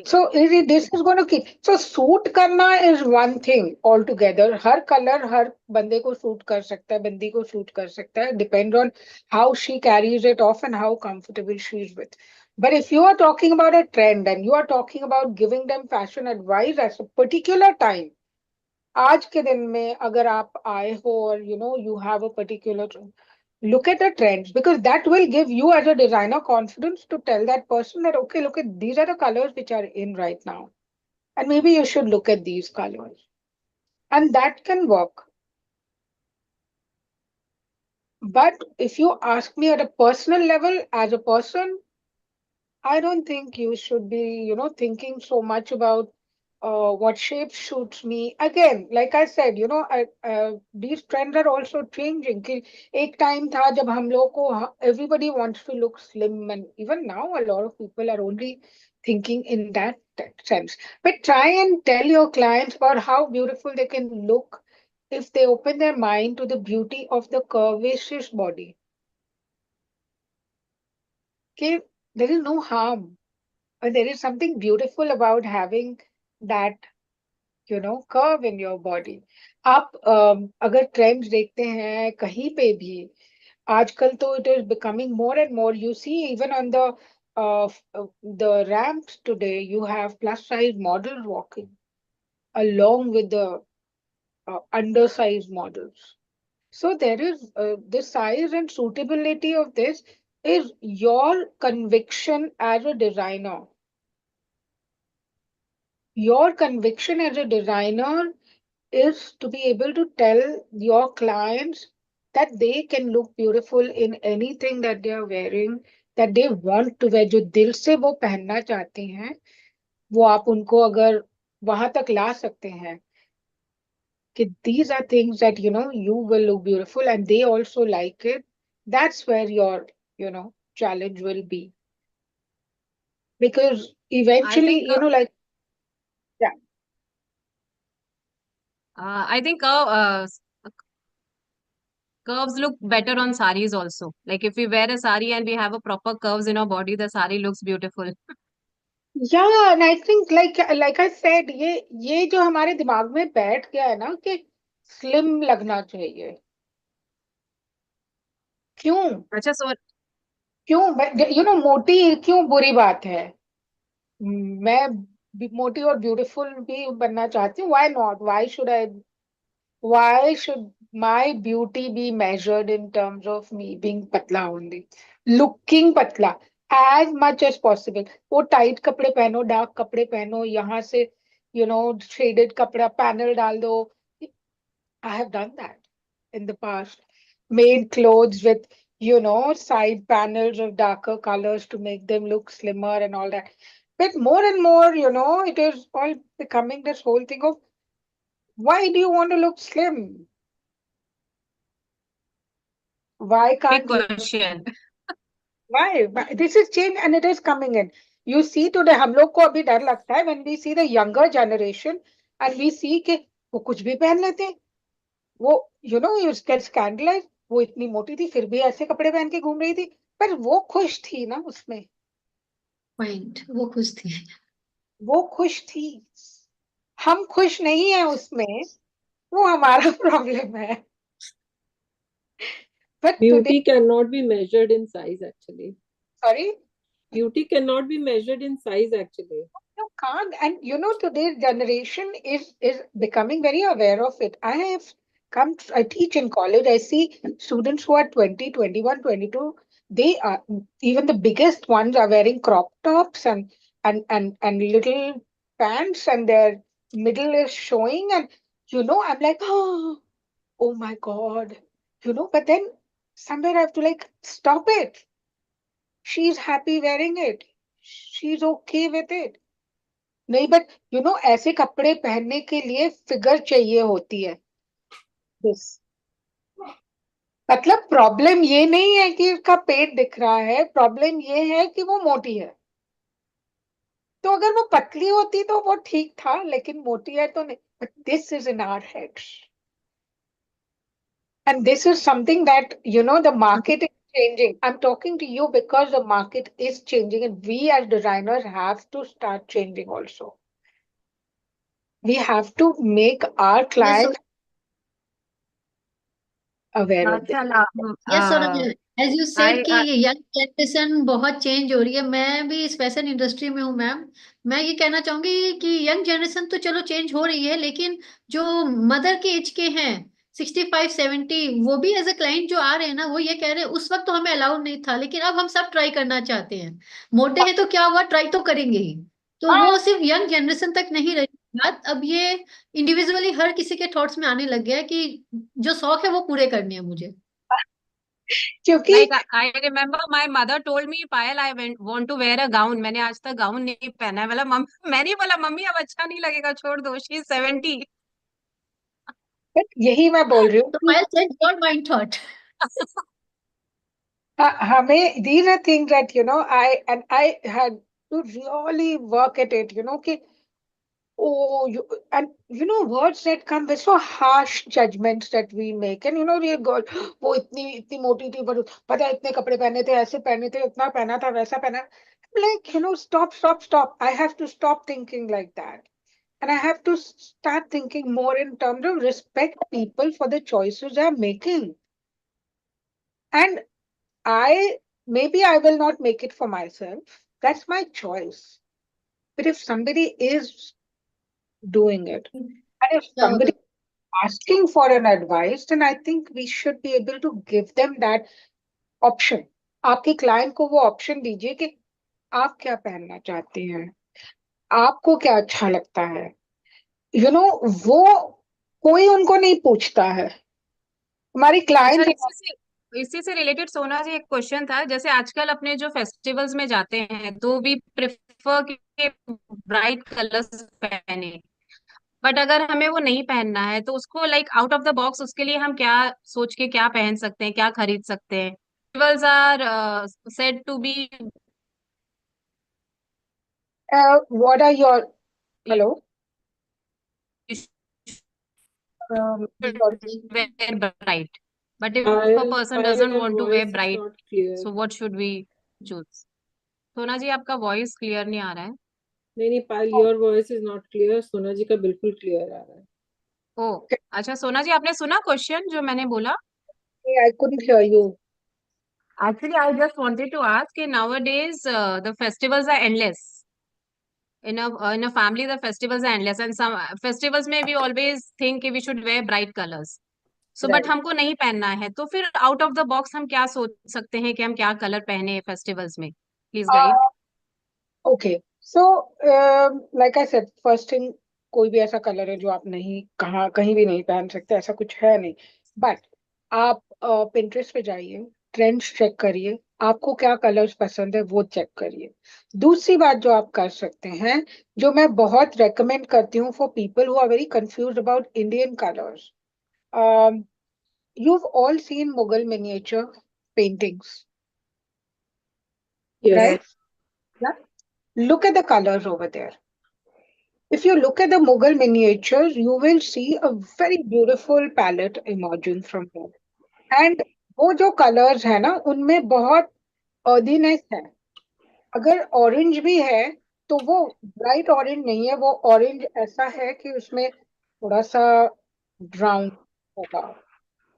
So this is going to keep. So suit करना is one thing altogether. Her color हर बंदे को suit कर सकता है, बंदी को suit कर सकता है. Depends on how she carries it off and how comfortable she is with. But if you are talking about a trend and you are talking about giving them fashion advice at a particular time, आज के दिन में अगर आप आए हो और you have a particular look at the trends, because that will give you as a designer confidence to tell that person that okay, look at these are the colors which are in right now and maybe you should look at these colors, and that can work. But if you ask me at a personal level, as a person, I don't think you should be, thinking so much about what shape suits me. Again, like I said, these trends are also changing. कि एक time था जब हम लोग को everybody wants to look slim, and even now a lot of people are only thinking in that sense. But try and tell your clients about how beautiful they can look if they open their mind to the beauty of the curvaceous body. Okay, there is no harm. There is something beautiful about having that, curve in your body. आप अगर trends देखते हैं कहीं पे भी, आजकल तो it is becoming more and more. You see, even on the ramps today, you have plus size models walking along with the undersized models. So there is the size and suitability of this is your conviction as a designer. Your conviction as a designer is to be able to tell your clients that they can look beautiful in anything that they are wearing, that they want to wear, जो दिल से वो पहनना चाहते हैं, वो आप उनको अगर वहां तक ला सकते हैं कि these are things that you will look beautiful and they also like it. That's where your challenge will be, because I eventually think like yeah. I think curves look better on saris also. Like if we wear a sari and we have a proper curves in our body, the sari looks beautiful. Yeah, and I think like I said, ये जो हमारे दिमाग में बैठ गया है ना कि स्लिम लगना चाहिए. क्यों अच्छा, so क्यों मोटी क्यों बुरी बात है? मैं मोटी और ब्यूटीफुल भी बनना चाहती हूँ. Why not? Why should my beauty be measured in terms of me being patla only? Looking patla as much as possible. वो टाइट कपड़े पहनो, डार्क कपड़े पहनो, यहाँ से शेडेड कपड़ा पैनल डाल दो. I have done that in the past. Made clothes with side panels of darker colors to make them look slimmer and all that. But more and more, it is all becoming this whole thing of why do you want to look slim? Why big can't you? question. Why? This is change and it is coming in. You see today, हम लोग को अभी डर लगता है when we see the younger generation and we see कि वो कुछ भी पहन लेते हैं. वो you get scandalized. वो इतनी मोटी थी फिर भी ऐसे कपड़े पहन के घूम रही थी, पर वो खुश थी ना उसमें. पॉइंट, वो खुश थी. वो खुश थी. हम खुश नहीं है उसमें, वो हमारा प्रॉब्लम है. But today, Beauty cannot be measured in size actually. sorry, Beauty cannot be measured in size actually. you can't. And today's generation is becoming very aware of it. I teach in college. I see students who are 20, 21, 22. They are, even the biggest ones are wearing crop tops and little pants, and their middle is showing. And I'm like, oh my God. But then somewhere I have to like stop it. She's happy wearing it. She's okay with it. नहीं, but ऐसे कपड़े पहनने के लिए figure चाहिए होती है. This. मतलब प्रॉब्लम ये नहीं है कि उसका पेट दिख रहा है, प्रॉब्लम ये है कि वो मोटी है. तो अगर वो पतली होती तो वो ठीक था, लेकिन मोटी है तो नहीं. But this is in our heads. And this is something that, the market is changing. I'm talking to you because the market is changing, and we as designers have to start changing also. We have to make our Yes, clients aware of this. Yes Saurabh, as you said कि young generation बहुत change हो रही है। मैं भी इस fashion industry में हूँ मैम। मैं ये कहना चाहूंगी कि यंग जनरेशन तो चलो चेंज हो रही है, लेकिन जो मदर के एज के हैं 65-70, वो भी एज अ क्लाइंट जो आ रहे हैं ना, वो ये कह रहे हैं उस वक्त तो हमें अलाउड नहीं था, लेकिन अब हम सब ट्राई करना चाहते हैं। मोटे हैं तो क्या हुआ, ट्राई तो करेंगे ही। तो वो सिर्फ यंग जनरेशन तक नहीं रही बात, अब ये इंडिविजुअली हर किसी के थॉट्स में आने लग गया है कि जो शौक है वो पूरे करने हैं मुझे। क्योंकि Like I remember my mother told me, Payal I want to wear a gown. मैंने आज तक गाउन नहीं पहना है। बोला मैंने बोला मम्मी अब अच्छा नहीं लगेगा, छोड़ दो, शी इज 70। यही मैं बोल रही हूँ तो कि I'll change your mind thought. हमें these are things that I had to really work at it, कि oh, and words that come with so harsh judgments that we make, and ये girl, वो इतनी इतनी मोटी थी, पर पता है इतने कपड़े पहने थे, ऐसे पहने थे, इतना पहना था, वैसा पहना. Like, stop. I have to stop thinking like that. And I have to start thinking more in terms of respect people for the choices they're making. And maybe I will not make it for myself. That's my choice. But if somebody is doing it, and if somebody asking for an advice, then I think we should be able to give them that option. आपके client को वो option दीजिए कि आप क्या पहनना चाहते हैं, आपको क्या अच्छा लगता है. वो कोई उनको नहीं पूछता है. हमारी अच्छा, क्लाइंट. इसी से रिलेटेड सोना जी एक क्वेश्चन था। जैसे आजकल अपने जो फेस्टिवल्स में जाते हैं तो वी प्रेफर कि ब्राइट कलर्स पहने, बट अगर हमें वो नहीं पहनना है तो उसको like out of the box उसके लिए हम क्या सोच के क्या पहन सकते हैं, क्या खरीद सकते हैं? Festivals are said to be What are your hello? Sorry. wear bright, but if a Payal, person Payal, doesn't your want to wear voice is bright, not clear. so what should we choose? सोना जी आपका voice clear नहीं आ रहा है। नहीं नहीं Payal, your voice is not clear. Sona ji का बिल्कुल clear आ रहा है। ओ अच्छा, सोना जी आपने सुना क्वेश्चन जो मैंने बोला? I couldn't hear you. Actually, I just wanted to ask कि nowadays the festivals are endless. In a family, the festivals are endless, and some festivals में we always think कि we should wear bright colors. So, but Right. हमको नहीं पहनना है, तो फिर out of the box हम क्या सोच सकते हैं कि हम क्या कलर पहने festivals में? Please guide. Okay. So, like I said, first thing, कोई भी ऐसा कलर है जो आप नहीं कहीं भी नहीं पहन सकते, ऐसा कुछ है नहीं. बट आप Pinterest पे जाइए, ट्रेंड्स चेक करिए, आपको क्या कलर्स पसंद है वो चेक करिए. दूसरी बात जो आप कर सकते हैं, जो मैं बहुत रेकमेंड करती हूँ for people who are very confuse about Indian colours. You've all seen Mughal miniature paintings, Yes. right? Yeah. Look at the colors over there. If you look at the Mughal miniatures, you will see a very beautiful palette emerging from there. And वो जो colors है ना, उनमें बहुत earthiness है. अगर orange भी है, तो वो bright orange नहीं है, वो orange ऐसा है कि उसमें थोड़ा सा brown होगा,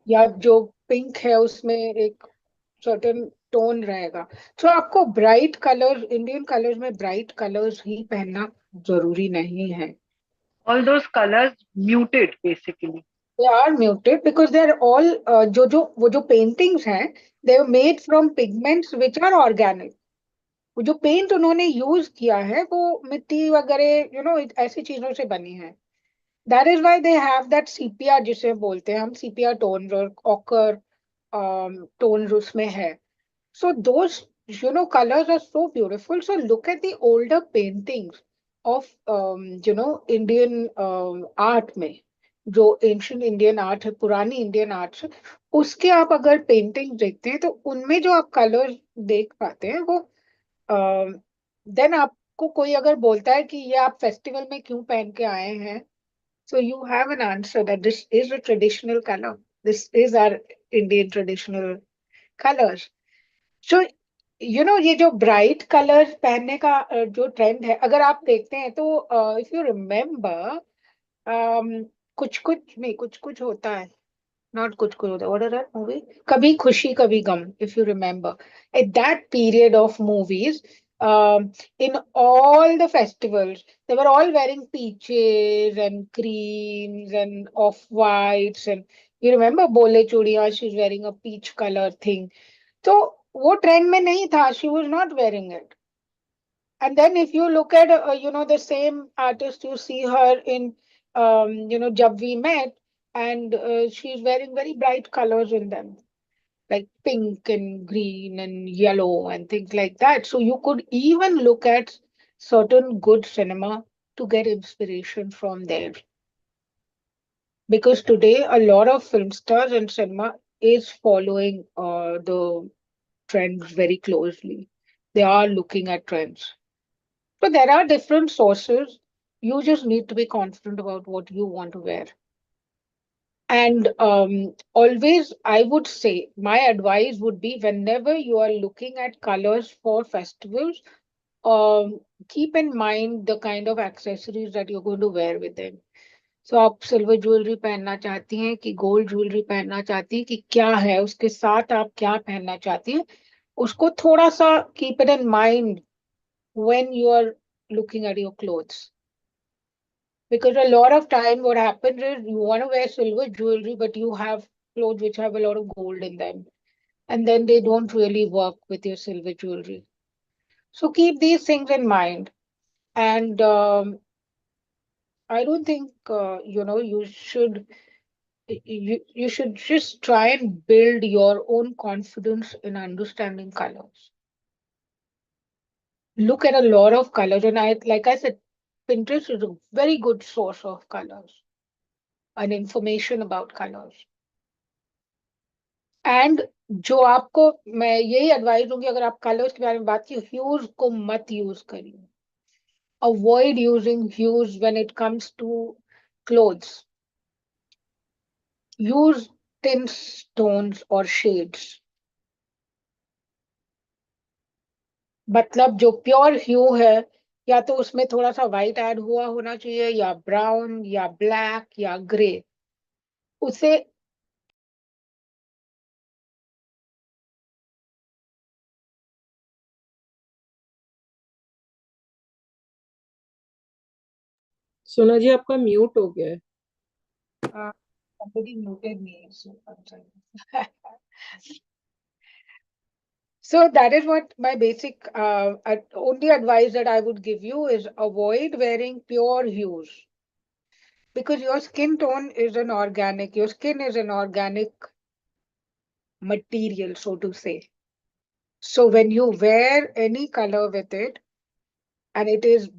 या जो pink है उसमें एक certain tone रहेगा. तो आपको bright colors, Indian colors में bright colors ही पहनना जरूरी नहीं है. All those colors muted basically. They are muted because they are all वो जो paintings हैं, they are made from pigments which are organic. वो जो पेंट उन्होंने यूज किया है वो मिट्टी वगैरह ऐसी चीजों से बनी है. That is why they have that sepia जिसे बोलते हैं हम, सीपिया टोन्स और ऑकर टोन्स उसमें है. So those, colors are so beautiful. So look at the older paintings of, Indian art में, जो ancient Indian art है, पुरानी Indian art है, उसके आप अगर पेंटिंग देखते हैं तो उनमें जो आप कलर देख पाते हैं वो देन आपको कोई अगर बोलता है कि ये आप फेस्टिवल में क्यों पहन के आए हैं, so you have an answer that this is a traditional color. This is our Indian traditional colors. So, ये जो ब्राइट कलर पहनने का जो ट्रेंड है, अगर आप देखते हैं तो इफ यू रिमेम्बर, कुछ कुछ नहीं, कुछ कुछ होता है, नॉट कुछ कुछ होता है, what is that movie, Kabhi Khushi Kabhi Gham, if you remember, at that period of movies, in all the festivals they were all wearing peaches and creams and off whites, and you remember Bole Chudiya, she's wearing a peach color thing. तो वो trend में नहीं था, she was not wearing it. And then if you look at the same artist, you see her in Jab We Met, and she's wearing very bright colors in them, like pink and green and yellow and things like that. So you could even look at certain good cinema to get inspiration from there. Because today a lot of film stars and cinema is following the trends very closely. They are looking at trends. So there are different sources. You just need to be confident about what you want to wear. And always, I would say, my advice would be whenever you are looking at colors for festivals, keep in mind the kind of accessories that you're going to wear with them. So आप silver jewellery पहनना चाहती हैं कि gold jewellery पहनना चाहती हैं, कि क्या है उसके साथ आप क्या पहनना चाहती हैं, उसको थोड़ा सा keep it in mind when you are looking at your clothes. Because a lot of time what happens is you want to wear silver jewelry, but you have clothes which have a lot of gold in them. And then they don't really work with your silver jewelry. So keep these things in mind. And I don't think, you should just try and build your own confidence in understanding colors. Look at a lot of colors. And like I said, Pinterest is a very good source of colors and information about colors. And जो आपको मैं यही advice दूंगी, अगर आप colours के बारे में बात की, ह्यूज को मत यूज करिए. Avoid using hues when it comes to clothes. Use tints, tones और शेड्स. मतलब जो प्योर ह्यू है, या तो उसमें थोड़ा सा व्हाइट ऐड हुआ होना चाहिए, या ब्राउन या ब्लैक या ग्रे. उसे सोना जी आपका म्यूट हो गया है. somebody muted me, so I'm sorry. So that is what my basic only advice that I would give you is avoid wearing pure hues, because your skin tone is an organic, your skin is an organic material, so to say. So when you wear any color with it, and it is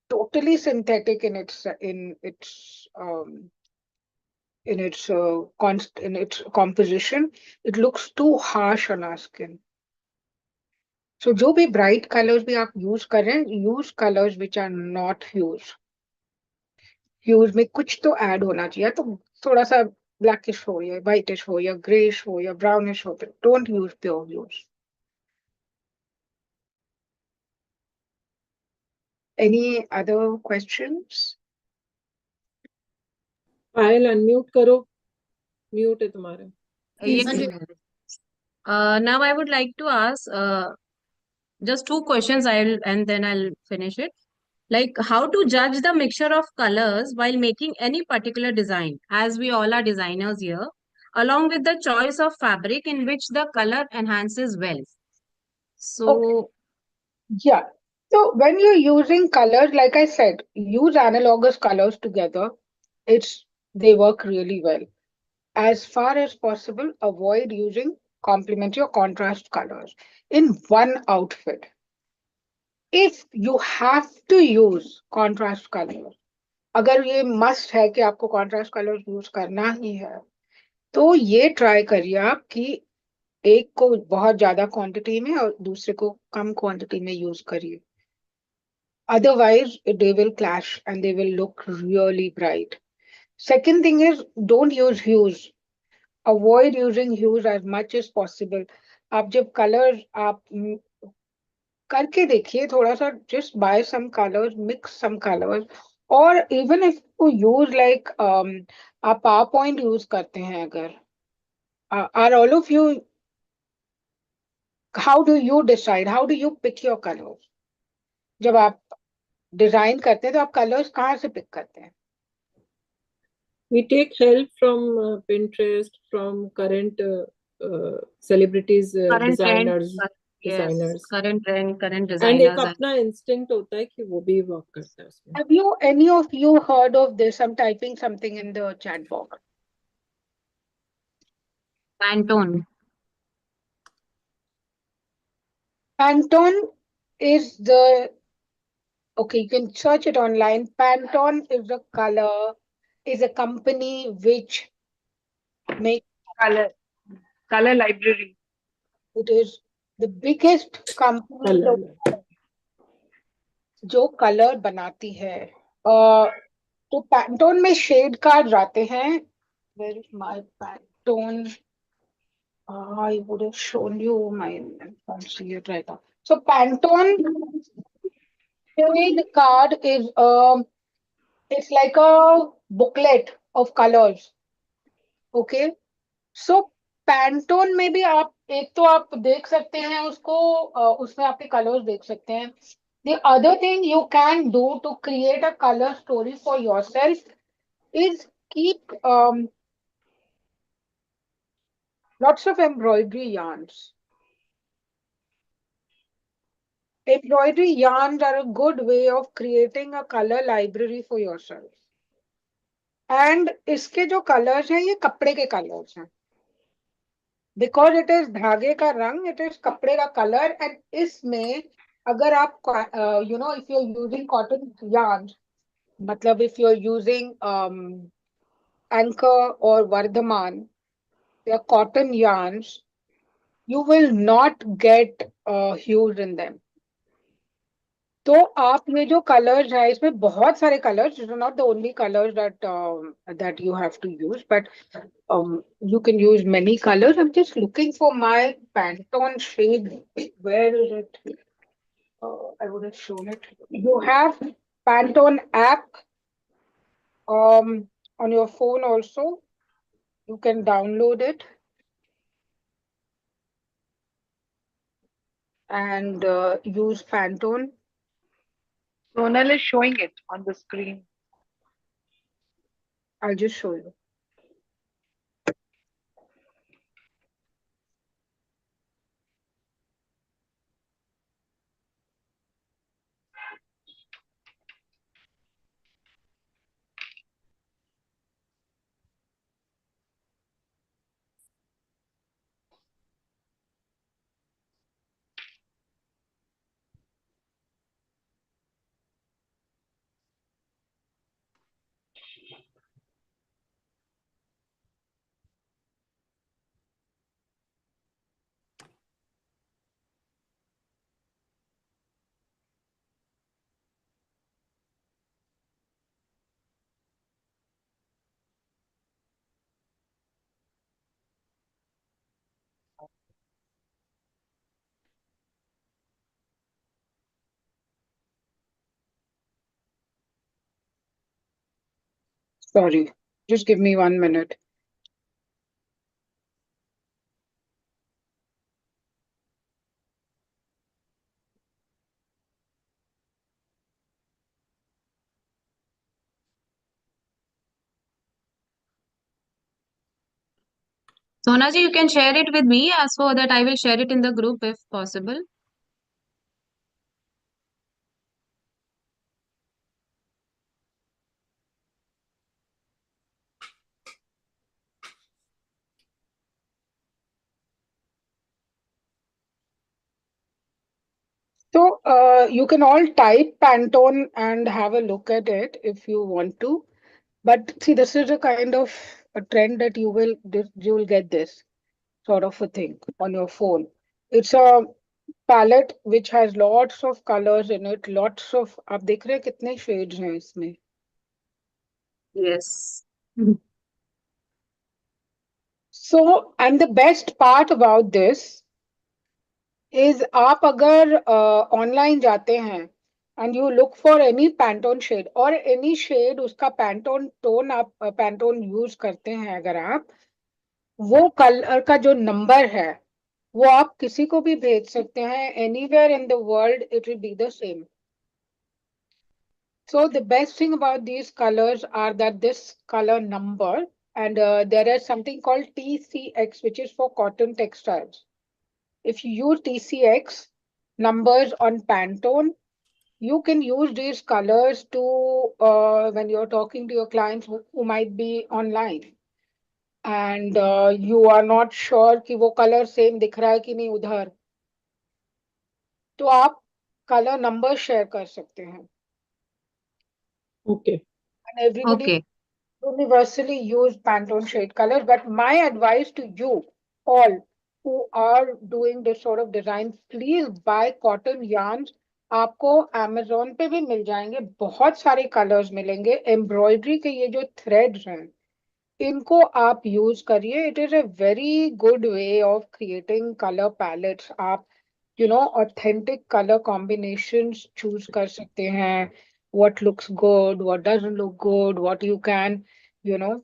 totally synthetic in its in its composition, it looks too harsh on our skin. So जो भी bright colors भी आप use करें, use colors which are not hues. Hues में कुछ तो add होना चाहिए, तो थोड़ा सा blackish हो या whitish हो या grayish हो या brownish हो, don't use pure hues. Any other questions? Payal unmute करो, म्यूट है तुम्हारा. Yes. Now I would like to ask just two questions. And then I'll finish it. Like how to judge the mixture of colors while making any particular design, as we all are designers here, along with the choice of fabric in which the color enhances well. Okay. So, Yeah. So when you're using colors, like I said, use analogous colors together. They work really well. As far as possible, avoid using complementary or contrast colors in one outfit. If you have to use contrast color, अगर ये must है कि आपको contrast colour use करना ही है, तो ये try करिए आप कि एक को बहुत ज्यादा क्वांटिटी में और दूसरे को कम क्वांटिटी में यूज करिए. Otherwise, they will clash and they will look really bright. Second thing is, don't use hues. Avoid using hues as much as possible. आप जब कलर आप करके देखिए थोड़ा सा, just buy some colors, mix some colors, or even if you use like आप PowerPoint use करते हैं अगर, are all of you, how do you decide, how do you pick your colors? जब आप डिजाइन करते हैं तो आप कलर्स कहाँ से पिक करते हैं? We take help from Pinterest, from current celebrities, current trend, designers, yes, current trend, current and एक designers. अपना instinct होता है कि वो भी work करता है उसमें. Have you, any of you heard of this? I'm typing something in the chat box. Pantone. Pantone is the, okay, you can search it online. Pantone is a company which makes color, color library. It is the biggest company in the world जो colour बनाती है. तो Pantone में shade card आते हैं. Where is my Pantone? I would have shown you mine. I can't see it right now. So Pantone shade card is it's like a booklet of colors. Okay. So Pantone में भी आप एक तो आप देख सकते हैं उसको, उसमें आपके कलर्स देख सकते हैं. The other thing you can do to create a color story for yourself is keep lots of embroidery yarns. Embroidery yarns are a good way of creating a color library for yourself. And इसके जो colors हैं ये कपड़े के colors हैं. Because it is धागे का रंग, it is कपड़े का color, and इसमें अगर आप if you're using cotton yarns, मतलब if you're using Anchor or Vardhaman, they're cotton yarns, you will not get hues in them. तो आप ये जो कलर्स है इसमें बहुत सारे colours, it are not the only colours that you have to use, but you can use many colors. I'm just looking for my Pantone shade. Where is it? I would have shown it. You have Pantone app on your phone also. You can download it and use Pantone. Sonal is showing it on the screen. I'll just show you. Sorry, just give me 1 minute. Sona ji, you can share it with me so that I will share it in the group if possible. So you can all type Pantone and have a look at it if you want to. But see, this is a kind of a trend that you will get this sort of a thing on your phone. It's a palette which has lots of colors in it, lots of आप देख रहे हैं कितने shades हैं इसमें. Yes. So, and the best part about this is आप अगर online जाते हैं and you look for any Pantone shade or any shade उसका Pantone tone आप Pantone use करते हैं अगर आप वो कलर का जो नंबर है वो आप किसी को भी भेज सकते हैं anywhere in the world it will be the same. So the best thing about these colors are that this color number and there is something called TCX which is for cotton textiles. If you use TCX numbers on Pantone, you can use these colors to when you're talking to your clients who might be online and you are not sure कि वो color same दिख रहा है कि नहीं उधर तो आप color number share कर सकते हैं. Okay. And everybody Okay. universally use Pantone shade colors, but my advice to you all who are doing this sort of design, please buy cotton yarns. आपको Amazon पे भी मिल जाएंगे बहुत सारे कलर्स मिलेंगे एम्ब्रॉयडरी के ये जो थ्रेड्स हैं इनको आप यूज करिए it is a very good way of creating colour pallets आप ऑथेंटिक कलर कॉम्बिनेशंस चूज कर सकते हैं what looks good, what doesn't look good, what you can, you know,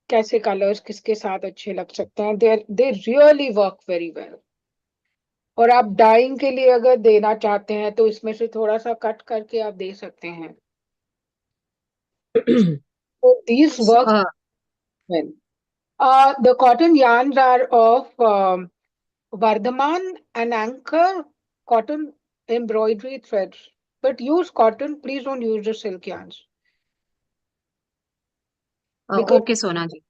कैसे कलर्स किसके साथ अच्छे लग सकते हैं they really work very well. और आप डाइंग के लिए अगर देना चाहते हैं तो इसमें से थोड़ा सा कट करके आप दे सकते हैं. So these work well. The cotton yarns are of Vardhaman and Anchor cotton embroidery threads. But use cotton, please don't use the silk yarns. Because Okay, Sona ji.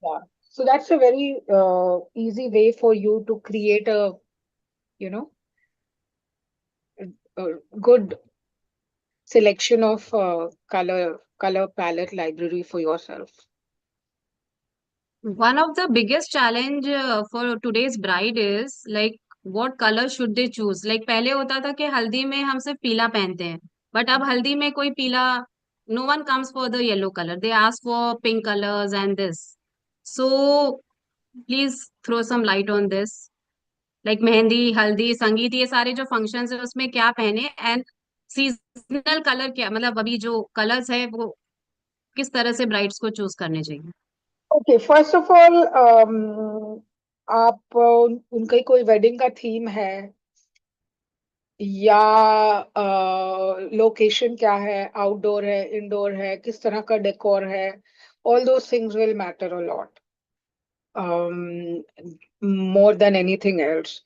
yeah. So that's a very easy way for you to create a, you know, a good selection of color palette library for yourself. One of the biggest challenge for today's bride is like what color should they choose? Like पहले होता था कि हल्दी में हम सिर्फ पीला पहनते हैं, but अब हल्दी में कोई पीला, no one comes for the yellow color. They ask for pink colors and this. So please throw some light on this. Like mehndi, हल्दी, संगीत ये सारे जो functions है उसमें क्या पहने and seasonal color क्या मतलब अभी जो colors है वो किस तरह से brides को choose करने चाहिए? Okay, first of all, आप उनका कोई वेडिंग का थीम है या लोकेशन क्या है आउटडोर है इंडोर है किस तरह का डेकोर है all those things will matter a lot more than anything else.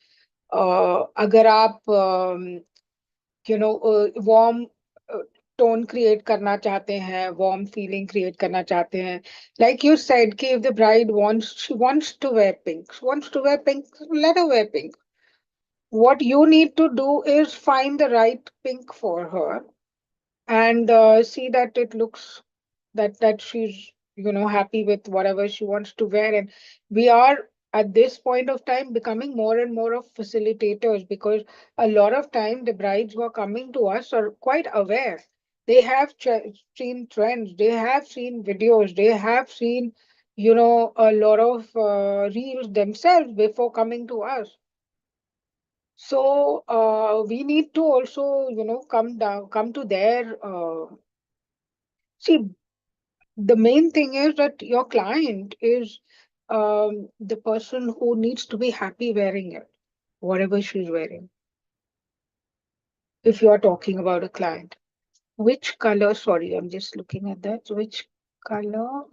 अगर आप warm टोन क्रिएट करना चाहते हैं वार्म फीलिंग क्रिएट करना चाहते हैं like you said कि if the bride wants to wear pink let her wear pink. What you need to do is find the right pink for her and see that it looks that she's happy with whatever she wants to wear. And we are at this point of time becoming more and more of facilitators because a lot of time the brides who are coming to us are quite aware. They have seen trends, they have seen videos, they have seen a lot of reels themselves before coming to us. So we need to also come to their see. The main thing is that your client is the person who needs to be happy wearing it, whatever she's wearing. If you're talking about a client, which color, sorry, I'm just looking at that. Which color.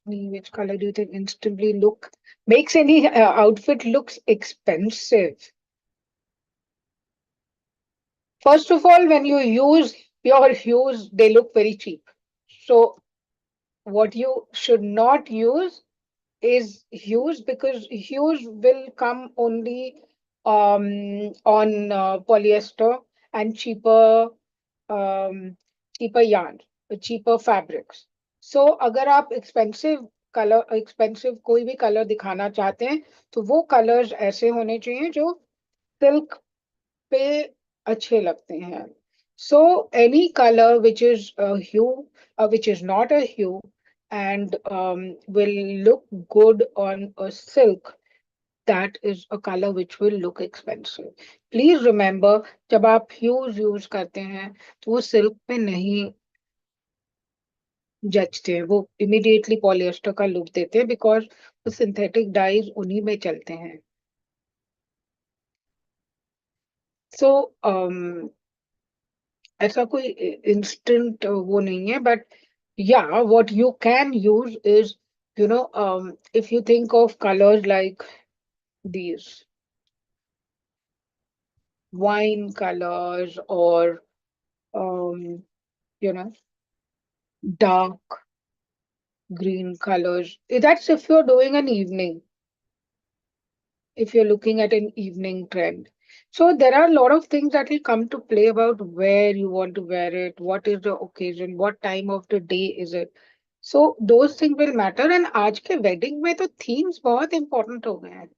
Which color do you think instantly makes any outfit looks expensive? First of all, when you use pure hues, they look very cheap. So what you should not use is hues, because hues will come only on polyester and um, cheaper yarn, cheaper fabrics. So अगर आप expensive कोई भी colour दिखाना चाहते हैं, तो वो colours ऐसे होने चाहिए जो सिल्क पे अच्छे लगते हैं. So any color which is a hue, which is not a hue, and will look good on a silk, that is a color which will look expensive. Please remember, जब आप hues use करते हैं, तो वो silk पे नहीं जचते हैं, वो immediately polyester का look देते हैं, because the synthetic dyes उन्हीं में चलते हैं. So ऐसा कोई instant वो नहीं है, but yeah, what you can use is, if you think of colors like these wine colors, or you know dark green colors, that's if you're doing an evening, if you're looking at an evening trend. So there are a lot of things that will come to play about where you want to wear it, what is the occasion, what time of the day is it. So those things will matter. And आज के wedding में तो themes बहुत important हो गए हैं.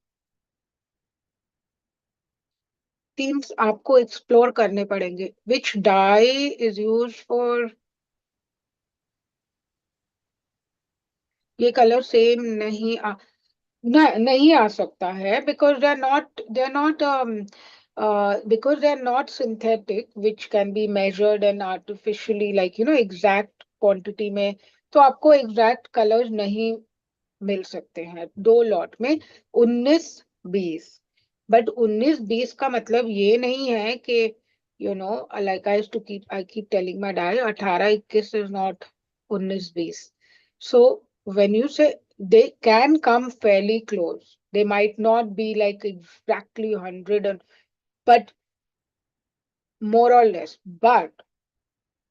Themes आपको explore करने पड़ेंगे. Which dye is used for? ये color same नहीं आ सकता है, because they're not synthetic, which can be measured and artificially, like exact quantity में. तो आपको exact colors नहीं मिल सकते हैं. 2 lot में 19-20. बट 19-20 का मतलब ये नहीं है कि like I keep telling my dad, 18-21 is not 19-20. So when you say, they can come fairly close, they might not be like exactly 100, but more or less. But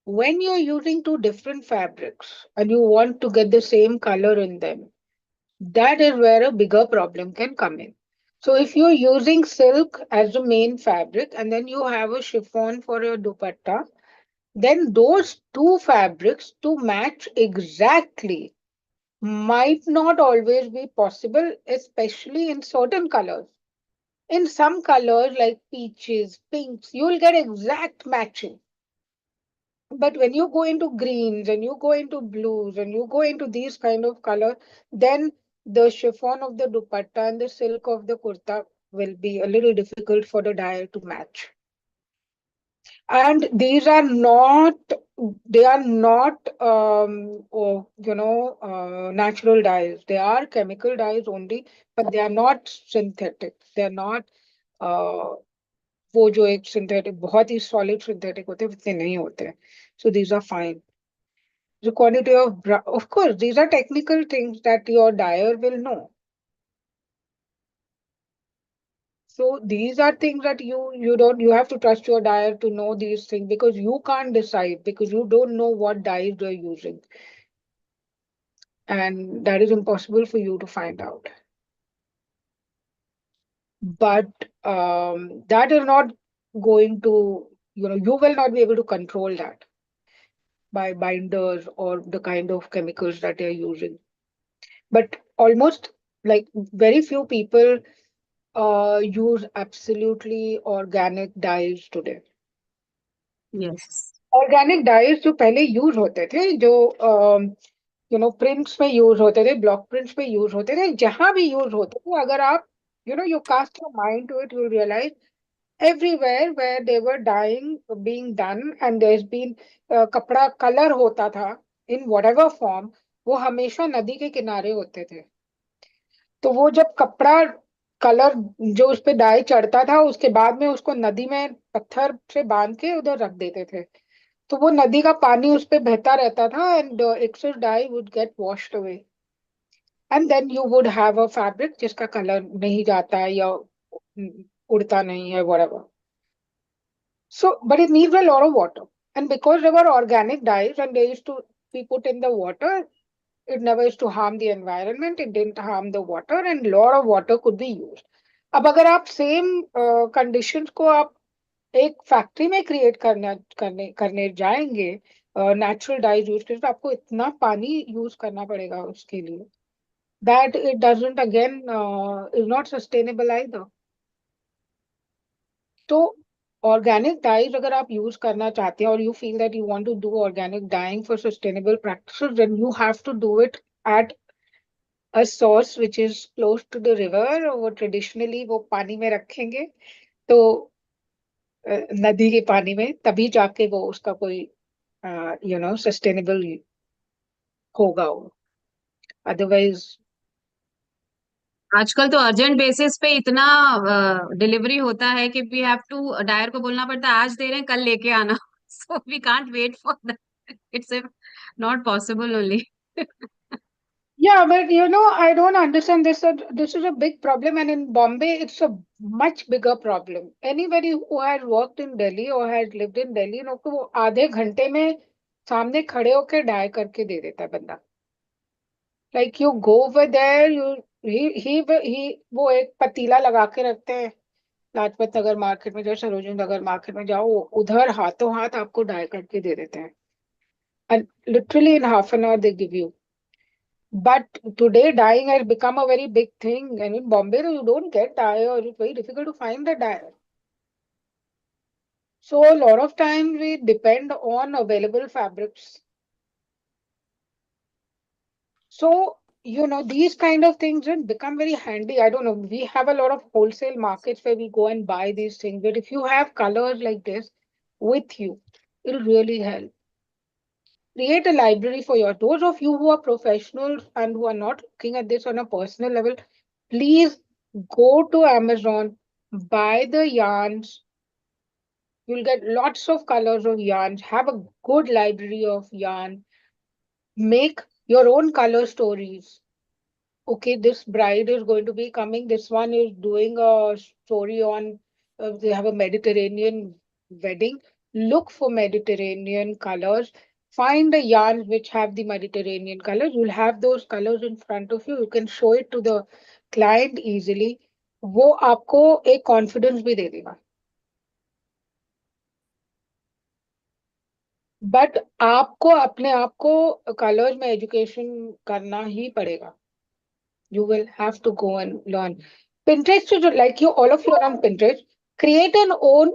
when you're using 2 different fabrics and you want to get the same color in them, that is where a bigger problem can come in. So if you're using silk as the main fabric and then you have a chiffon for your dupatta, then those 2 fabrics to match exactly might not always be possible, especially in certain colors. In some colors like peaches, pinks, you'll get exact matching. But when you go into greens and you go into blues and you go into these kind of color, then the chiffon of the dupatta and the silk of the kurta will be a little difficult for the dye to match. And these are not, they are not, natural dyes. They are chemical dyes only, but they are not synthetic. They are not, वो जो एक synthetic, बहुत ही solid synthetic होते हैं, वैसे नहीं होते हैं. So these are fine. The quantity of course, these are technical things that your dyer will know. So these are things that you have to trust your dyer to know these things, because you can't decide, because you don't know what dyes they're using. And that is impossible for you to find out. But that is not going to, you will not be able to control that by binders or the kind of chemicals that they're using. But almost like very few people use absolutely organic dyes today. Yes. Organic dyes जो पहले use होते थे, जो prints में use होते थे, block prints में use होते थे, जहां भी यूज होते थे, अगर आप you cast your mind to it, you'll realize everywhere where they were dyeing being done, and there's been कपड़ा कलर होता था in whatever form, वो हमेशा नदी के किनारे होते थे. तो वो जब कपड़ा कलर जो उस पे डाई चढ़ता था, उसके बाद में उसको नदी में पत्थर से बांध के उधर रख देते थे. तो वो नदी का पानी उस पे बहता रहता था and excess dye would get washed away and then you would have a fabric जिसका कलर नहीं जाता है या उड़ता नहीं है whatever. So, but it needs a lot of water. And because they were organic dyes and they used to be put in the water, it never used to harm the environment, it didn't harm the water, and a lot of water could be used. अब अगर आप same conditions को आप एक factory में create करने जाएंगे natural dies use करके तो आपको इतना पानी यूज करना पड़ेगा उसके लिए that it doesn't again is not sustainable either. तो ऑर्गेनिक डाइज अगर आप यूज करना चाहते हैं और you feel that you want to do organic dyeing for sustainable practices then you have to do it at a source which is close to the river. वो traditionally वो पानी में रखेंगे तो नदी के पानी में तभी जाके वो उसका कोई सस्टेनेबल होगा वो. अदरवाइज आजकल तो अर्जेंट बेसिस पे इतना डिलीवरी होता है कि वी हैव टू डायर को बोलना पड़ता है आज दे रहे हैं कल लेके आना. So we can't wait for that. It's not possible only. yeah, but I don't understand this. This is a big problem, and in Bombay, it's a much bigger problem. Anybody who has worked in Delhi or has lived in Delhi, को वो आधे घंटे में सामने खड़े होके die करके दे देता है बंदा. Like you go over there, he वो एक पतीला लगा के रखते हैं लाजपत नगर मार्केट में जाओ सरोजिनी नगर मार्केट में जाओ उधर हाथों हाथ आपको डाई करके दे देते हैं. And literally in half an hour they give you. But today dyeing has become a very big thing, and in Bombay you don't get dye or it's very difficult to find the dye. So a lot of times we depend on available fabrics. So these kind of things become very handy. I don't know. We have a lot of wholesale markets where we go and buy these things. But if you have colors like this with you, it'll really help. Create a library for those of you who are professionals and who are not looking at this on a personal level. Please go to Amazon, buy the yarns. You'll get lots of colors of yarns. Have a good library of yarn. Make your own color stories. Okay, this bride is going to be coming. This one is doing a story on, they have a Mediterranean wedding. Look for Mediterranean colors. Find the yarns which have the Mediterranean colors. You'll have those colors in front of you. You can show it to the client easily. वो आपको एक confidence भी दे देगा. But आपको अपने आप को colours में एजुकेशन करना ही पड़ेगा. You will have to go and learn. Pinterest is like all of you are on Pinterest. Create an own,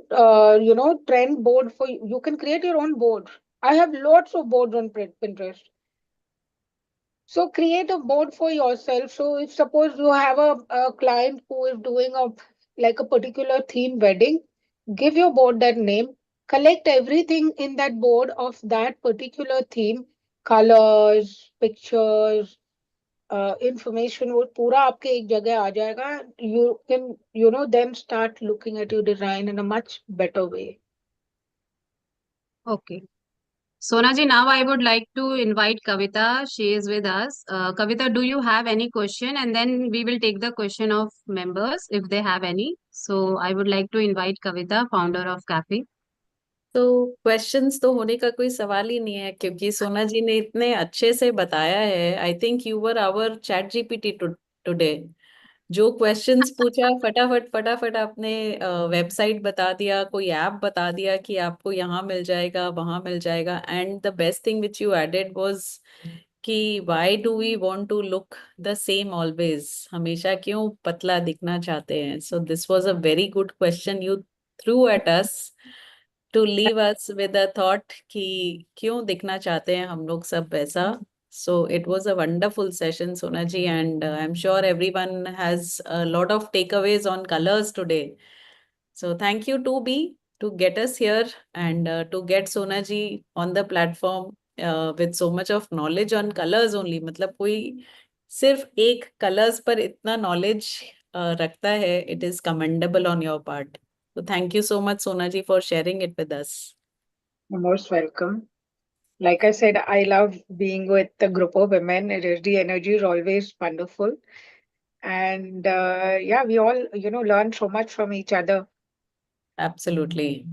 trend board for you. You can create your own board. I have lots of boards on Pinterest. So create a board for yourself. So if suppose you have a client who is doing a particular theme wedding, give your board that name. Collect everything in that board of that particular theme, colors, pictures, information वो पूरा आपके एक जगह आ जाएगा. You can then start looking at your design in a much better way. Okay. Sona ji, now I would like to invite Kavita. She is with us. Kavita, do you have any question? And then we will take the question of members if they have any. So I would like to invite Kavita, founder of Cafe. तो questions तो होने का कोई सवाल ही नहीं है क्योंकि सोना जी ने इतने अच्छे से बताया है. I think you were our ChatGPT today. जो क्वेश्चंस पूछा फटाफट फटाफट आपने वेबसाइट बता दिया, कोई ऐप बता दिया कि आपको यहाँ मिल जाएगा वहां मिल जाएगा. And the best thing which you added was कि why do we want to look the same always. हमेशा क्यों पतला दिखना चाहते हैं. So this was a very good question you threw at us to leave us with a thought कि क्यों दिखना चाहते हैं हम लोग सब वैसा. So it was a wonderful session, Sonaji, and I'm sure everyone has a lot of takeaways on colors today. So thank you to B to get us here and to get Sonaji on the platform with so much of knowledge on colors only. मतलब कोई सिर्फ एक colors पर इतना knowledge रखता है, it is commendable on your part. So thank you so much, Sonaji, for sharing it with us. You're most welcome. Like I said, I love being with a group of women. The energy is always wonderful. And yeah, we all, learn so much from each other. Absolutely.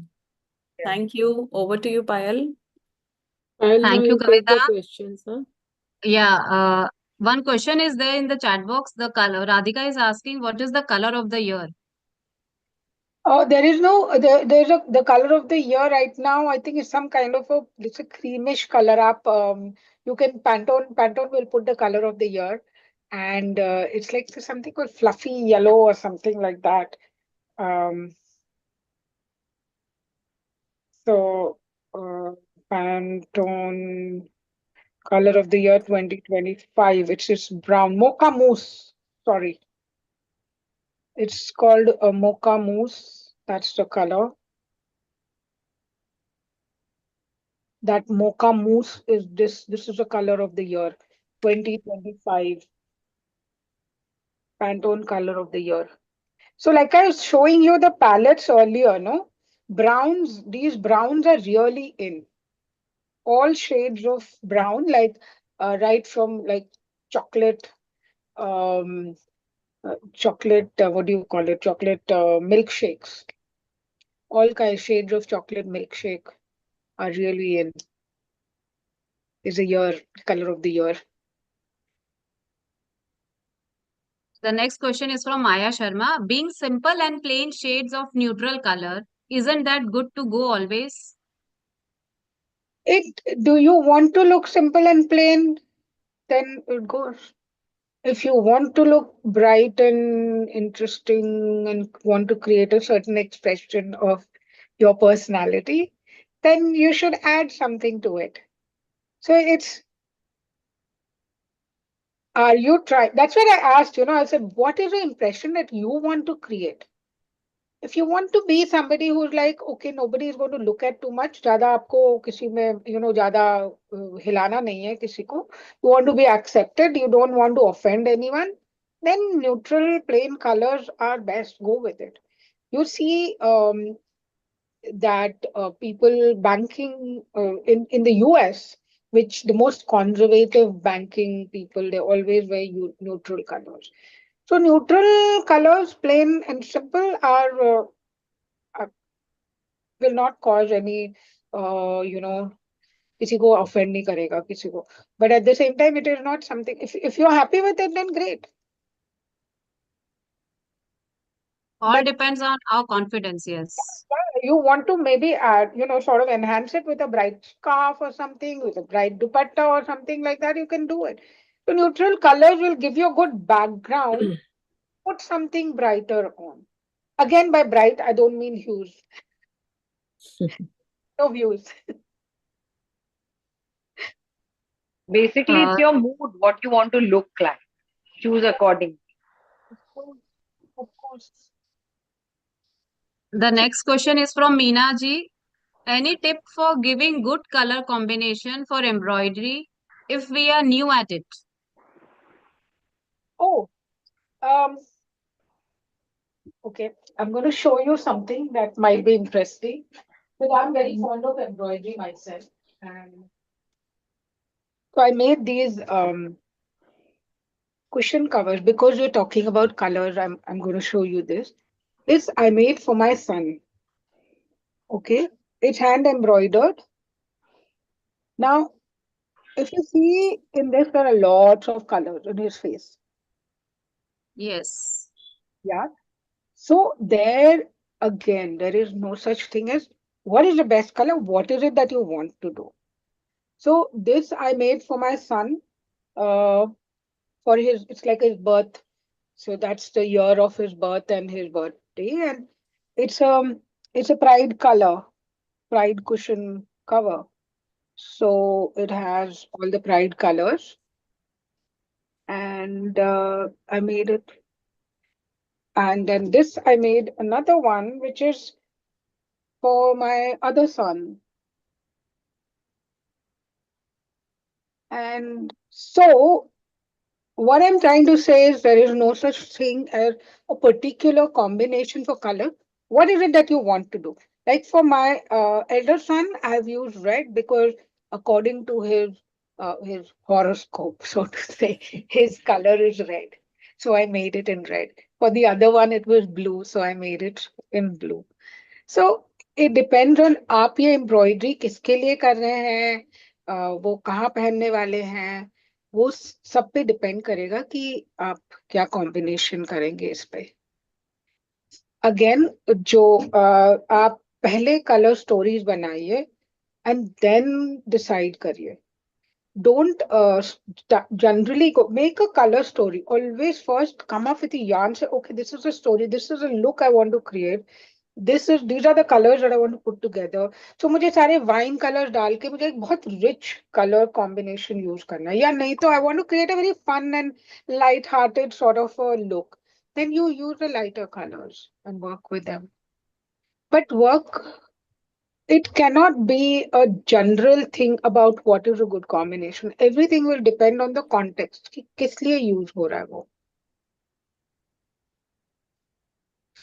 Yeah. Thank you. Over to you, Payal. I'll now Thank you, you take the Kavita. questions, huh? Yeah, one question is there in the chat box. The color. Radhika is asking, what is the color of the year? Oh, there is no, there's the color of the year right now. I think it's some kind of it's a creamish color up. You can Pantone will put the color of the year, and it's like something called fluffy yellow or something like that. Um, so Pantone color of the year 2025. It's just brown mocha mousse. Sorry, it's called a mocha mousse. That's the color. That mocha mousse is this is the color of the year 2025 Pantone color of the year. So like I was showing you the palettes earlier, no? Browns, these browns are really in. All shades of brown, like right from like chocolate, um, chocolate, what do you call it? Chocolate milkshakes. All kind shades of chocolate milkshake are really in. Is a year, color of the year. The next question is from Maya Sharma. Being simple and plain shades of neutral color, isn't that good to go always? Do you want to look simple and plain? Then it goes. If you want to look bright and interesting and want to create a certain expression of your personality, then you should add something to it. So it's, are you trying? That's what I asked, I said, what is the impression that you want to create? If you want to be somebody who's like, okay, nobody is going to look at too much, ज़्यादा आपको किसी में, ज़्यादा हिलाना नहीं है किसी को, you want to be accepted, you don't want to offend anyone, then neutral, plain colors are best. Go with it. You see that people banking in the US, which the most conservative banking people, they always wear neutral colors. So neutral colors, plain and simple, are will not cause any, किसी को offend नहीं करेगा किसी को. But at the same time, it is not something. If you're happy with it, then great. All But depends on our confidence, yes. you want to maybe add, sort of enhance it with a bright scarf or something, with a bright dupatta or something like that, you can do it. So neutral colors will give you a good background. Put something brighter on. Again, by bright, I don't mean hues. No views. Basically, it's your mood, what you want to look like. Choose accordingly. Of course. The next question is from Meena ji. Any tip for giving good color combination for embroidery if we are new at it? Oh, okay. I'm going to show you something that might be interesting. But I'm very fond of embroidery myself. And so I made these cushion covers because we're talking about colors. I'm going to show you this. This I made for my son. Okay. It's hand embroidered. Now, if you see in this, there are lots of colors in his face. Yes. Yeah. So there again, there is no such thing as what is the best color? What is it that you want to do? So this I made for my son, for his, it's like his birth. So that's the year of his birth and his birthday. And it's a pride color, pride cushion cover. So it has all the pride colors. And I made it. And then this I made another one, which is for my other son. And so what I'm trying to say is there is no such thing as a particular combination for color. What is it that you want to do? Like for my elder son, I've used red because according to his horoscope, so to say, his color is red. So I made it in red. For the other one, it was blue, so I made it in blue. So it depends on आप ये embroidery किसके लिए कर रहे हैं, वो कहाँ पहनने वाले हैं, वो सब पे डिपेंड करेगा कि आप क्या कॉम्बिनेशन करेंगे इस पे. अगेन जो आप पहले कलर स्टोरीज बनाइए एंड देन डिसाइड करिए. Don't generally go make a color story. Always first come up with a yarn. Say, okay, this is a story. This is a look I want to create. These are the colors that I want to put together. So मुझे सारे wine colours डाल के मुझे एक बहुत rich colour combination use करना है, या नहीं तो I want to create a very fun and light-hearted sort of a look. Then you use the lighter colors and work with them. But work, it cannot be a general thing about what is a good combination. Everything will depend on the context कि किस लिए use हो रहा है वो.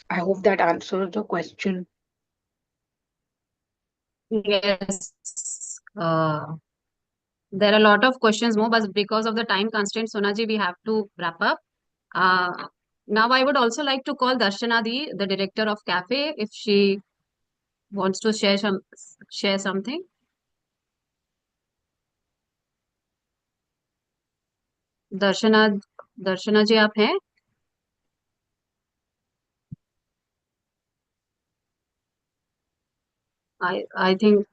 I hope that answers the question. Yes. There are a lot of questions more, but because of the time constraint, Sonaji, we have to wrap up. Now I would also like to call Darshana Di, the director of Cafe, if she wants to share something. दर्शना जी आप हैं? I think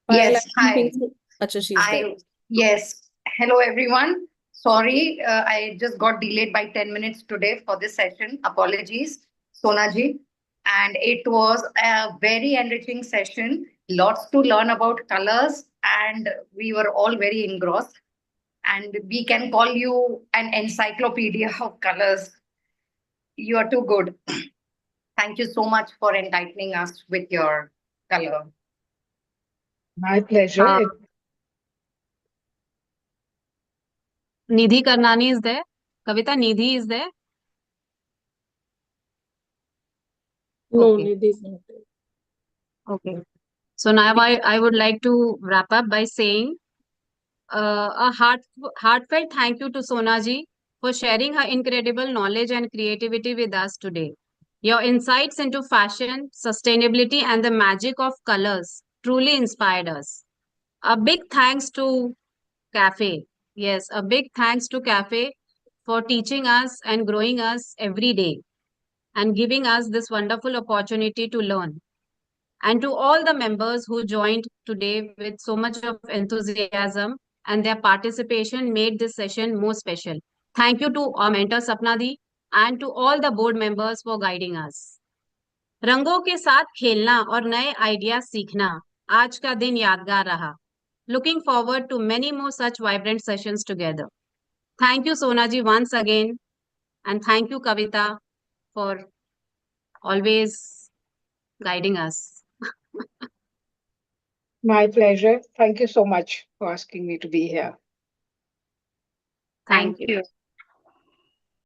Payal, Yes, I hi. think so. Acha, she's there. Yes. Hello, everyone. Sorry, I just got delayed by 10 minutes today for this session. Apologies, Sonaji. And it was a very enriching session. Lots to learn about colors, and we were all very engrossed. And we can call you an encyclopedia of colors. You are too good. Thank you so much for enlightening us with your color. My pleasure. Nidhi Karnani is there. Kavita, Nidhi is there. No, Okay. Nidhi is not there. Okay. So now I would like to wrap up by saying a heartfelt thank you to Sonaji for sharing her incredible knowledge and creativity with us today. Your insights into fashion, sustainability, and the magic of colors truly inspired us. A big thanks to Cafe. Yes, a big thanks to Cafe for teaching us and growing us every day and giving us this wonderful opportunity to learn. And to all the members who joined today with so much of enthusiasm and their participation made this session more special. Thank you to our mentor Sapnadi and to all the board members for guiding us. रंगों के साथ खेलना और नए idea सीखना आज का दिन यादगार रहा. Looking forward to many more such vibrant sessions together. Thank you, Sonaji, once again. And thank you, Kavita, for always guiding us. My pleasure. Thank you so much for asking me to be here. Thank you. You.